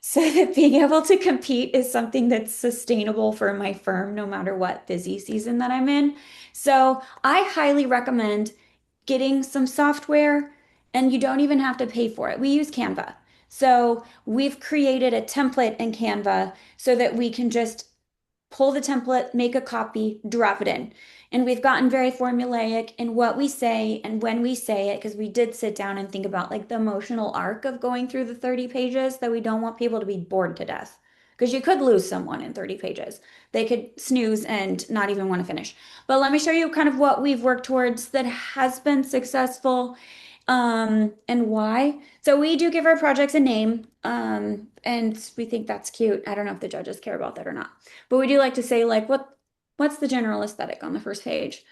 so that being able to compete is something that's sustainable for my firm no matter what busy season that I'm in. So I highly recommend getting some software and you don't even have to pay for it. We use Canva. So we've created a template in Canva so that we can just pull the template, make a copy, drop it in. And we've gotten very formulaic in what we say and when we say it, because we did sit down and think about like the emotional arc of going through the 30 pages, that we don't want people to be bored to death. Because you could lose someone in 30 pages. They could snooze and not even want to finish. But let me show you kind of what we've worked towards that has been successful, and why. So we do give our projects a name, and we think that's cute. I don't know if the judges care about that or not, but we do like to say like what's the general aesthetic on the first page.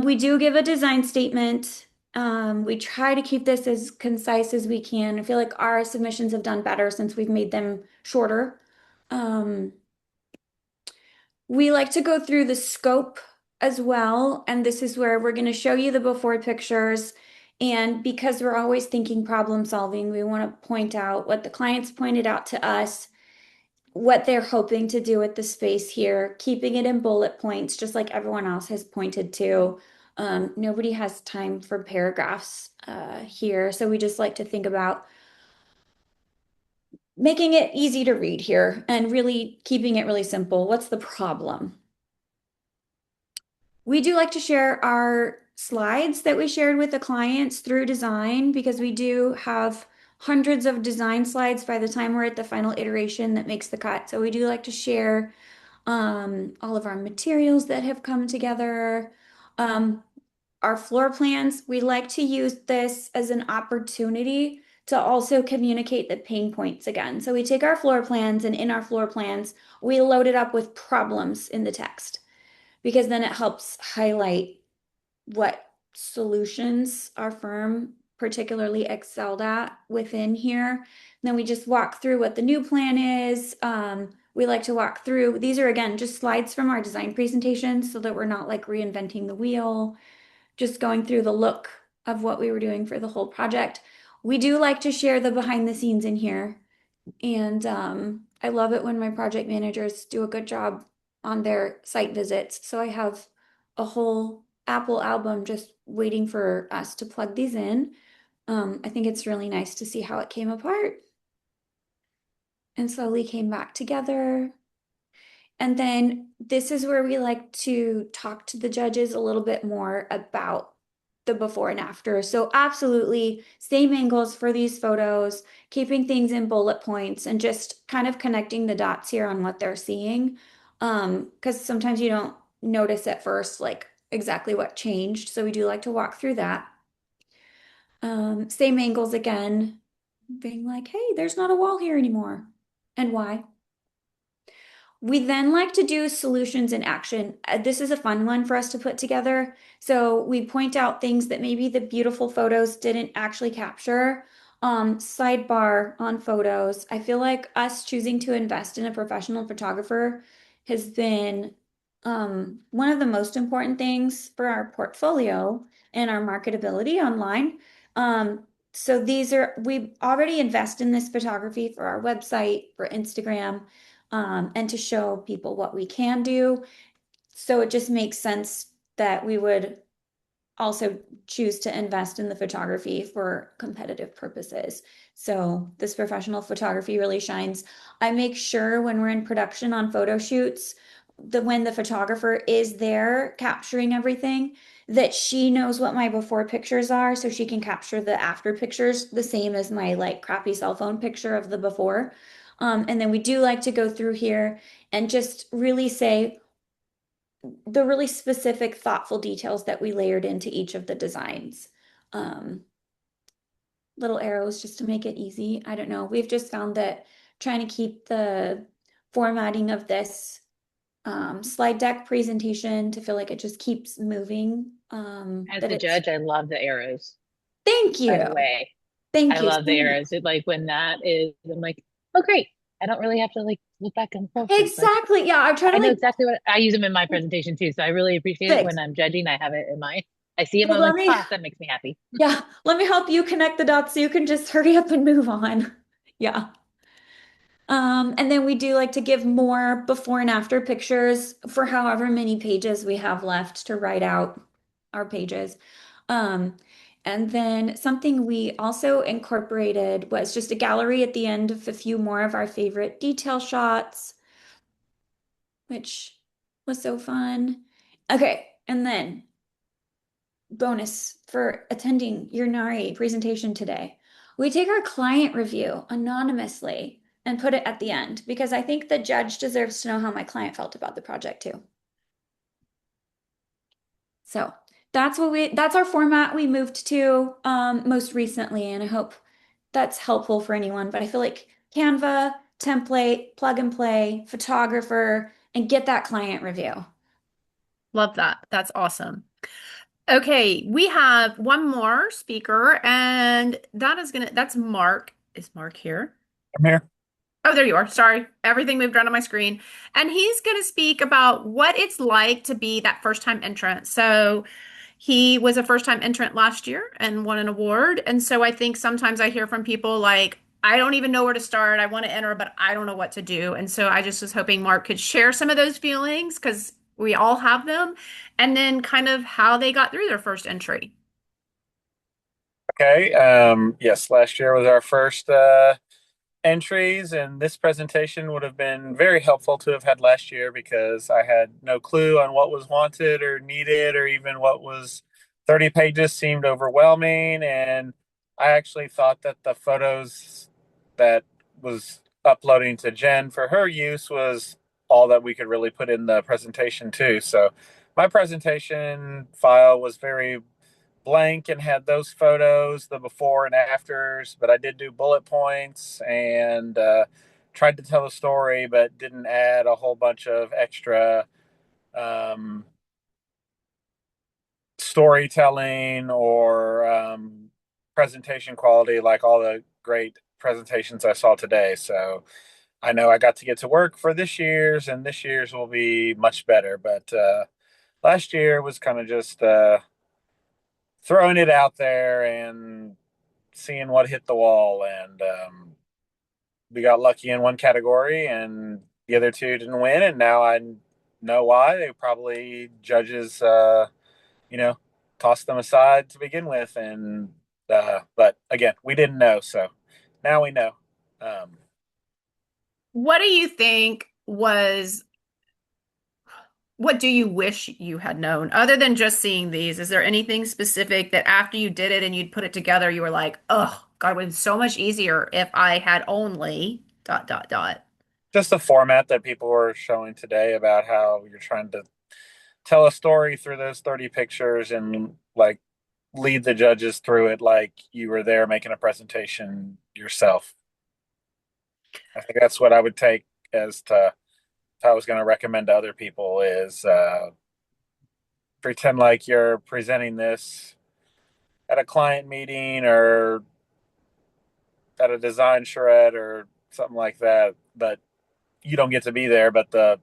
We do give a design statement. We try to keep this as concise as we can. I feel like our submissions have done better since we've made them shorter. We like to go through the scope as well, and this is where we're going to show you the before pictures. And because we're always thinking problem solving, we want to point out what the clients pointed out to us, what they're hoping to do with the space here, keeping it in bullet points, just like everyone else has pointed to. Nobody has time for paragraphs here, so we just like to think about making it easy to read here and really keeping it really simple. What's the problem? We do like to share our slides that we shared with the clients through design, because we do have hundreds of design slides by the time we're at the final iteration that makes the cut. So we do like to share all of our materials that have come together. Our floor plans, we like to use this as an opportunity to also communicate the pain points again. So we take our floor plans, and in our floor plans, we load it up with problems in the text, because then it helps highlight what solutions our firm particularly excelled at within here. And then we just walk through what the new plan is. We like to walk through, these are again just slides from our design presentations so that we're not like reinventing the wheel, just going through the look of what we were doing for the whole project. We do like to share the behind the scenes in here. And I love it when my project managers do a good job on their site visits. So I have a whole Apple album just waiting for us to plug these in. I think it's really nice to see how it came apart and slowly came back together. And then this is where we like to talk to the judges a little bit more about the before and after. So absolutely same angles for these photos, keeping things in bullet points and just kind of connecting the dots here on what they're seeing. Because sometimes you don't notice at first like exactly what changed. So we do like to walk through that. Same angles again, being like, hey, there's not a wall here anymore. And why? We then like to do solutions in action. This is a fun one for us to put together. So we point out things that maybe the beautiful photos didn't actually capture. Sidebar on photos. I feel like us choosing to invest in a professional photographer has been one of the most important things for our portfolio and our marketability online. So we already invest in this photography for our website, for Instagram, and to show people what we can do. So it just makes sense that we would also choose to invest in the photography for competitive purposes. So this professional photography really shines. I make sure when we're in production on photo shoots, that when the photographer is there capturing everything, that she knows what my before pictures are, so she can capture the after pictures the same as my like crappy cell phone picture of the before. And then we do like to go through here and just really say the really specific, thoughtful details that we layered into each of the designs. Little arrows just to make it easy. I don't know. We've just found that trying to keep the formatting of this slide deck presentation to feel like it just keeps moving. As That a it's, judge, I love the arrows, thank by you. the way. Thank I you love so the much. arrows. It like when that is, I'm like, oh great. I don't really have to like look back and forth. It's like Exactly. Yeah, I'm trying to I know like exactly what I use them in my presentation too. So I really appreciate it fix. when I'm judging. I have it in my I see them, Well, I'm let like, me, ah, that makes me happy. yeah, let me help you connect the dots so you can just hurry up and move on. Yeah. And then we do like to give more before and after pictures for however many pages we have left to write out our pages. Um, and then something we also incorporated was just a gallery at the end of a few more of our favorite detail shots. which was so fun. Okay, and then bonus for attending your NARI presentation today. We take our client review anonymously and put it at the end because I think the judge deserves to know how my client felt about the project too. So that's our format we moved to most recently, and I hope that's helpful for anyone. But I feel like Canva, template, plug and play, photographer, and get that client review. Love that. That's awesome. Okay, we have one more speaker, and that's Mark. Is Mark here? I'm here. Oh, there you are. Sorry. Everything moved around on my screen. And he's going to speak about what it's like to be that first time entrant. So he was a first time entrant last year and won an award. And so I think sometimes I hear from people like, I don't even know where to start. I want to enter, but I don't know what to do. And so I just was hoping Mark could share some of those feelings because we all have them, and then kind of how they got through their first entry. Okay. Yes, last year was our first entries, and this presentation would have been very helpful to have had last year because I had no clue on what was wanted or needed, or even what was 30 pages seemed overwhelming. And I actually thought that the photos that was uploading to Jen for her use was all that we could really put in the presentation too. So my presentation file was very blank and had those photos, the before and afters, but I did do bullet points and tried to tell a story, but didn't add a whole bunch of extra um, storytelling or presentation quality like all the great presentations I saw today. So I know I got to get to work for this year's, and this year's will be much better. But last year was kind of just throwing it out there and seeing what hit the wall. And we got lucky in one category, and the other two didn't win. And now I know why. They probably judges, you know, tossed them aside to begin with. And but again, we didn't know, so now we know. Um, What do you think was What do you wish you had known other than just seeing these? Is there anything specific that after you did it and you'd put it together, you were like, oh, God, it would have been so much easier if I had only dot, dot, dot. just the format that people were showing today about how you're trying to tell a story through those 30 pictures and like lead the judges through it like you were there making a presentation yourself. I think that's what I would take as to if I was going to recommend to other people is pretend like you're presenting this at a client meeting or at a design charrette or something like that, but you don't get to be there, but the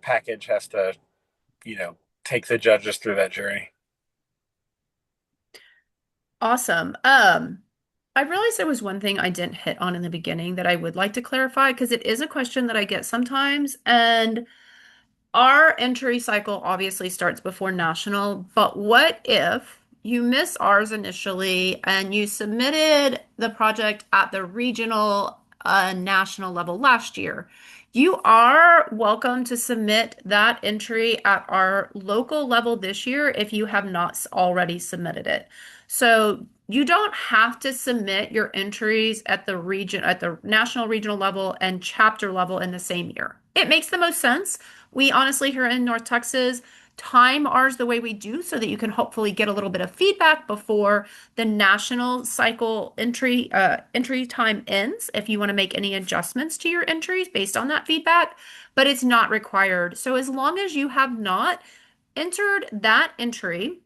package has to, take the judges through that journey. Awesome. I realized there was one thing I didn't hit on in the beginning that I would like to clarify because it is a question that I get sometimes. And our entry cycle obviously starts before national, but what if you miss ours initially and you submitted the project at the regional national level last year? You are welcome to submit that entry at our local level this year if you have not already submitted it. So you don't have to submit your entries at the national regional level and chapter level in the same year. It makes the most sense. We honestly, here in North Texas, time ours the way we do so that you can hopefully get a little bit of feedback before the national cycle entry time ends if you want to make any adjustments to your entries based on that feedback, but it's not required. So as long as you have not entered that entry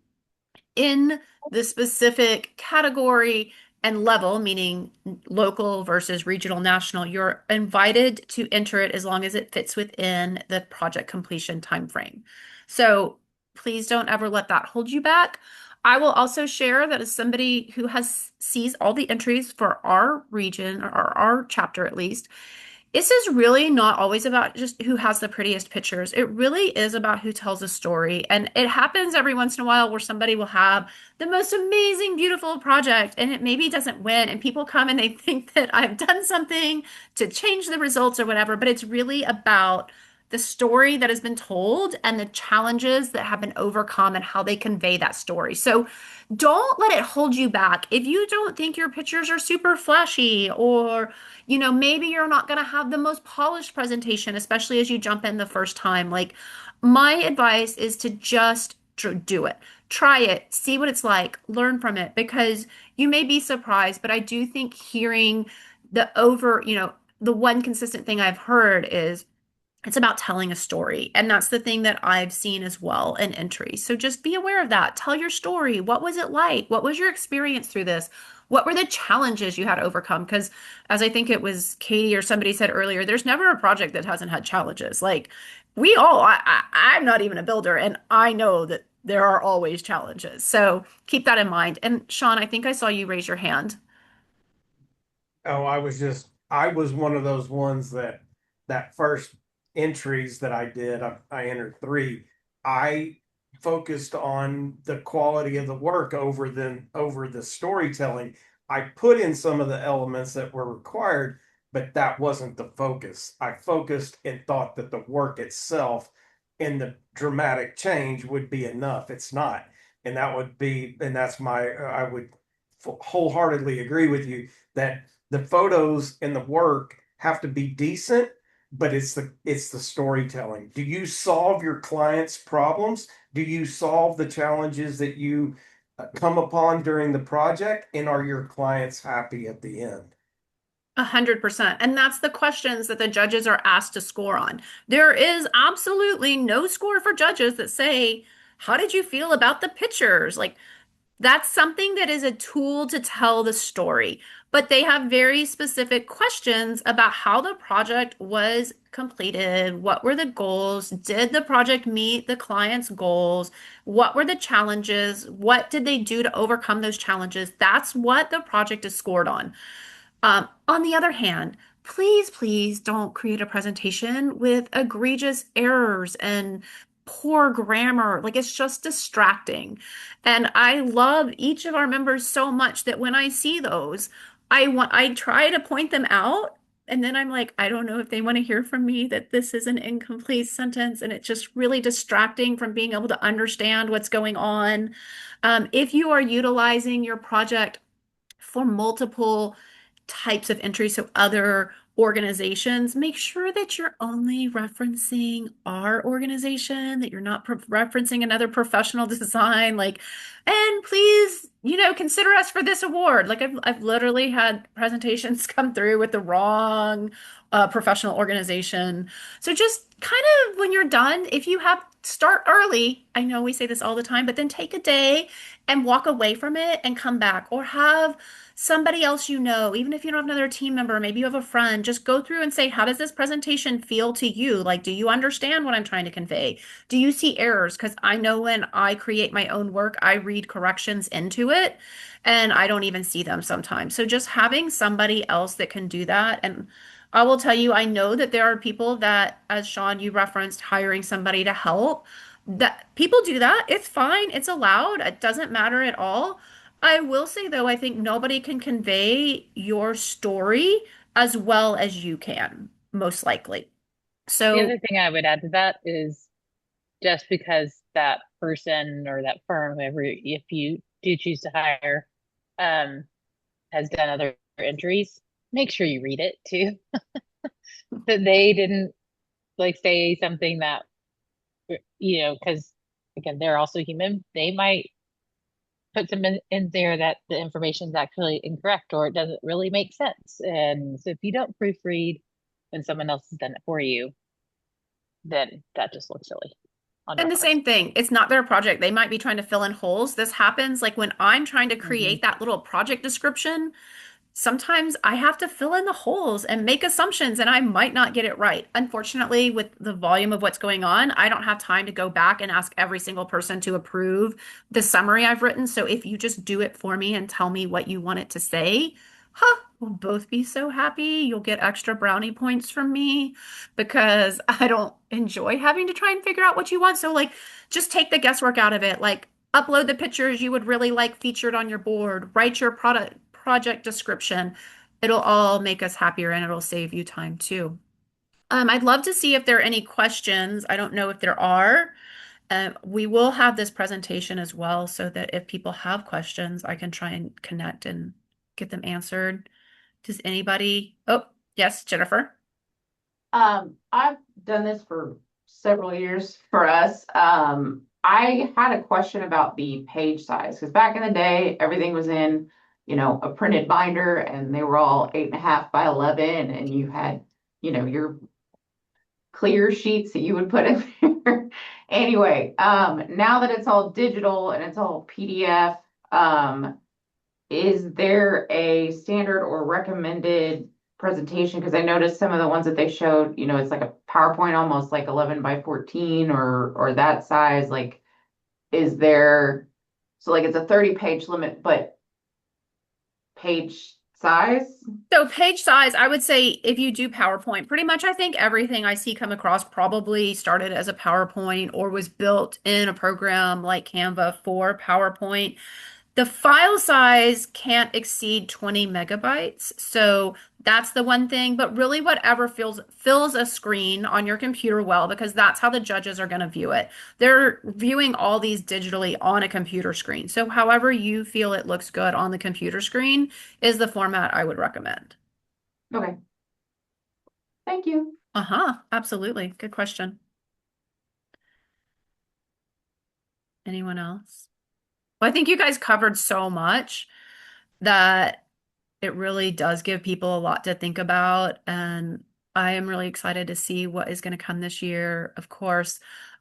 in the specific category and level, meaning local versus regional, national, you're invited to enter it as long as it fits within the project completion timeframe. So please don't ever let that hold you back. I will also share that as somebody who sees all the entries for our region or our chapter at least, this is really not always about just who has the prettiest pictures. It really is about who tells a story. And it happens every once in a while where somebody will have the most amazing, beautiful project and it maybe doesn't win. And people come and they think that I've done something to change the results or whatever. But it's really about the story that has been told and the challenges that have been overcome and how they convey that story. So don't let it hold you back. If you don't think your pictures are super flashy, or, maybe you're not going to have the most polished presentation, especially as you jump in the first time, like my advice is to just do it. Try it, see what it's like, learn from it, because you may be surprised, but I do think hearing the one consistent thing I've heard is it's about telling a story. And that's the thing that I've seen as well in entries. So just be aware of that. Tell your story. What was it like? What was your experience through this? What were the challenges you had to overcome? Because as I think it was Katie or somebody said earlier, there's never a project that hasn't had challenges. Like I'm not even a builder, and I know that there are always challenges. So keep that in mind. And Sean, I think I saw you raise your hand. Oh, I was one of those ones that first entries that I did, I entered three. I focused on the quality of the work over the storytelling. I put in some of the elements that were required, but that wasn't the focus. I focused and thought that the work itself and the dramatic change would be enough. It's not. And that's I would wholeheartedly agree with you that the photos and the work have to be decent, but it's the storytelling. Do you solve your clients' problems? Do you solve the challenges that you come upon during the project? And are your clients happy at the end? 100%. And that's the questions that the judges are asked to score on. There is absolutely no score for judges that say, how did you feel about the pictures? Like, that's something that is a tool to tell the story. But they have very specific questions about how the project was completed. What were the goals? Did the project meet the client's goals? What were the challenges? What did they do to overcome those challenges? That's what the project is scored on. On the other hand, please, please don't create a presentation with egregious errors and poor grammar. Like it's just distracting. And I love each of our members so much that when I see those, I try to point them out. And then I'm like, I don't know if they want to hear from me that this is an incomplete sentence. And it's just really distracting from being able to understand what's going on. If you are utilizing your project for multiple types of entries, so other organizations, make sure that you're only referencing our organization, that you're not referencing another professional design. Like, and please, consider us for this award. Like, I've literally had presentations come through with the wrong professional organization. So just kind of when you're done, if you have start early, I know we say this all the time, but then take a day and walk away from it and come back, or have somebody else, even if you don't have another team member, maybe you have a friend, just go through and say, how does this presentation feel to you? Like, do you understand what I'm trying to convey? Do you see errors? Because I know when I create my own work, I read corrections into it and I don't even see them sometimes. So just having somebody else that can do that. And I will tell you, I know that there are people that, as Sean, you referenced, hiring somebody to help. That people do that. It's fine. It's allowed. It doesn't matter at all. I will say though, I think nobody can convey your story as well as you can, most likely. The So other thing I would add to that is just because that person or that firm, whoever, if you do choose to hire, um, has done other entries, make sure you read it too. That they didn't like say something that, because again, they're also human. They might put some in there that the information is actually incorrect or it doesn't really make sense. And so if you don't proofread when someone else has done it for you, then that just looks silly on your and the part. same thing, it's not their project. They might be trying to fill in holes. This happens like when I'm trying to Hmm. create that little project description. Sometimes I have to fill in the holes and make assumptions, and I might not get it right. Unfortunately, with the volume of what's going on, I don't have time to go back and ask every single person to approve the summary I've written. So if you just do it for me and tell me what you want it to say, we'll both be so happy. You'll get extra brownie points from me because I don't enjoy having to try and figure out what you want. So, like, just take the guesswork out of it. Like, upload the pictures you would really like featured on your board, write your project description. It'll all make us happier and it'll save you time too. I'd love to see if there are any questions. I don't know if there are. We will have this presentation as well so that if people have questions, I can try and connect and get them answered. Does anybody? Oh, yes, Jennifer. I've done this for several years for us. I had a question about the page size because back in the day, everything was in, a printed binder and they were all 8.5 by 11, and you had, your clear sheets that you would put in there. Anyway, now that it's all digital and it's all PDF, is there a standard or recommended presentation? Because I noticed some of the ones that they showed, it's like a PowerPoint almost like 11 by 14 or that size. Like, is there, so like it's a 30-page limit, but page size? So page size, I would say if you do PowerPoint, pretty much I think everything I see come across probably started as a PowerPoint or was built in a program like Canva for PowerPoint. The file size can't exceed 20 megabytes. So that's the one thing, but really whatever fills a screen on your computer well, because that's how the judges are going to view it. They're viewing all these digitally on a computer screen. So however you feel it looks good on the computer screen is the format I would recommend. Okay. Thank you. Uh-huh, absolutely. Good question. Anyone else? Well, I think you guys covered so much that it really does give people a lot to think about. And I am really excited to see what is going to come this year. Of course,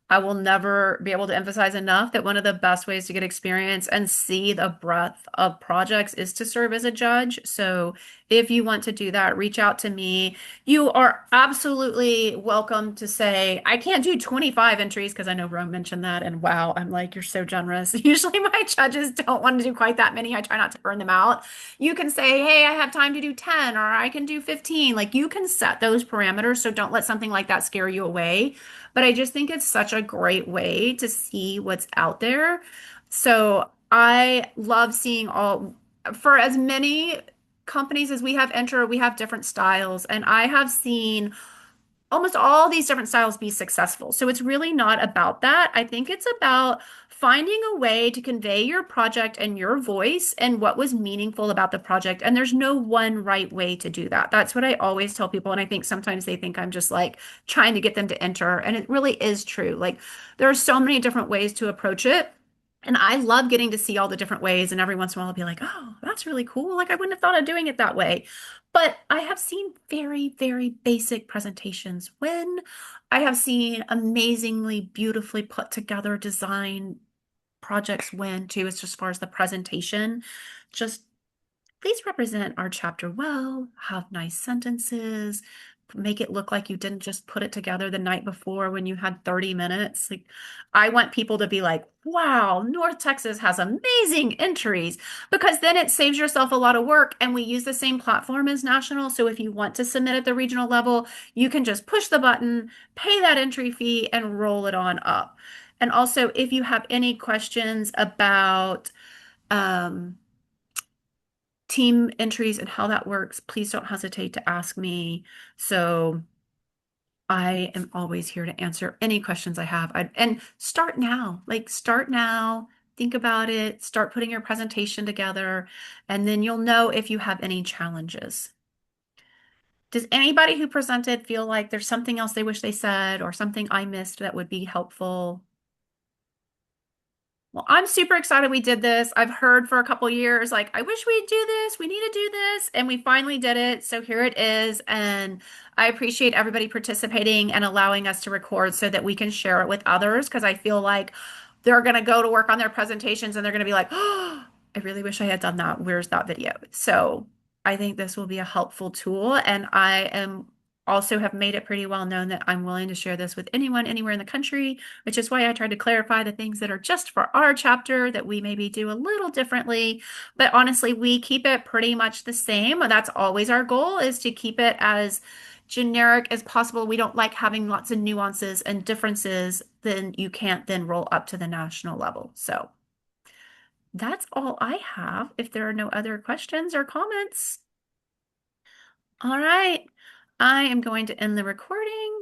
I will never be able to emphasize enough that one of the best ways to get experience and see the breadth of projects is to serve as a judge. So if you want to do that, reach out to me. You are absolutely welcome to say, I can't do 25 entries because I know Rome mentioned that. And wow, I'm like, you're so generous. Usually my judges don't want to do quite that many. I try not to burn them out. You can say, hey, I have time to do 10 or I can do 15. Like you can set those parameters. So don't let something like that scare you away. But I just think it's such a great way to see what's out there. So I love seeing for as many companies as we have enter, we have different styles. And I have seen almost all these different styles be successful. So it's really not about that. I think it's about finding a way to convey your project and your voice and what was meaningful about the project. And there's no one right way to do that. That's what I always tell people. And I think sometimes they think I'm just like trying to get them to enter. And it really is true. Like there are so many different ways to approach it. And I love getting to see all the different ways. And every once in a while, I'll be like, oh, that's really cool. Like I wouldn't have thought of doing it that way. But I have seen very, very basic presentations when I have seen amazingly beautifully put together design projects when too. It's just as far as the presentation. Just please represent our chapter well, have nice sentences, make it look like you didn't just put it together the night before when you had 30 minutes. Like, I want people to be like, wow, North Texas has amazing entries, because then it saves yourself a lot of work. And we use the same platform as national. So if you want to submit at the regional level, you can just push the button, pay that entry fee, and roll it on up. And also, if you have any questions about, team entries and how that works, please don't hesitate to ask me. So I am always here to answer any questions I have. And start now, like start now, think about it, start putting your presentation together, and then you'll know if you have any challenges. Does anybody who presented feel like there's something else they wish they said or something I missed that would be helpful? Well, I'm super excited we did this. I've heard for a couple years, like, I wish we'd do this. We need to do this. And we finally did it. So here it is. And I appreciate everybody participating and allowing us to record so that we can share it with others. Because I feel like they're going to go to work on their presentations and they're going to be like, oh, I really wish I had done that. Where's that video? So I think this will be a helpful tool. And I am also have made it pretty well known that I'm willing to share this with anyone anywhere in the country, which is why I tried to clarify the things that are just for our chapter that we maybe do a little differently. But honestly, we keep it pretty much the same. That's always our goal, is to keep it as generic as possible. We don't like having lots of nuances and differences. Then you can't then roll up to the national level. So that's all I have. If there are no other questions or comments. All right. I am going to end the recording.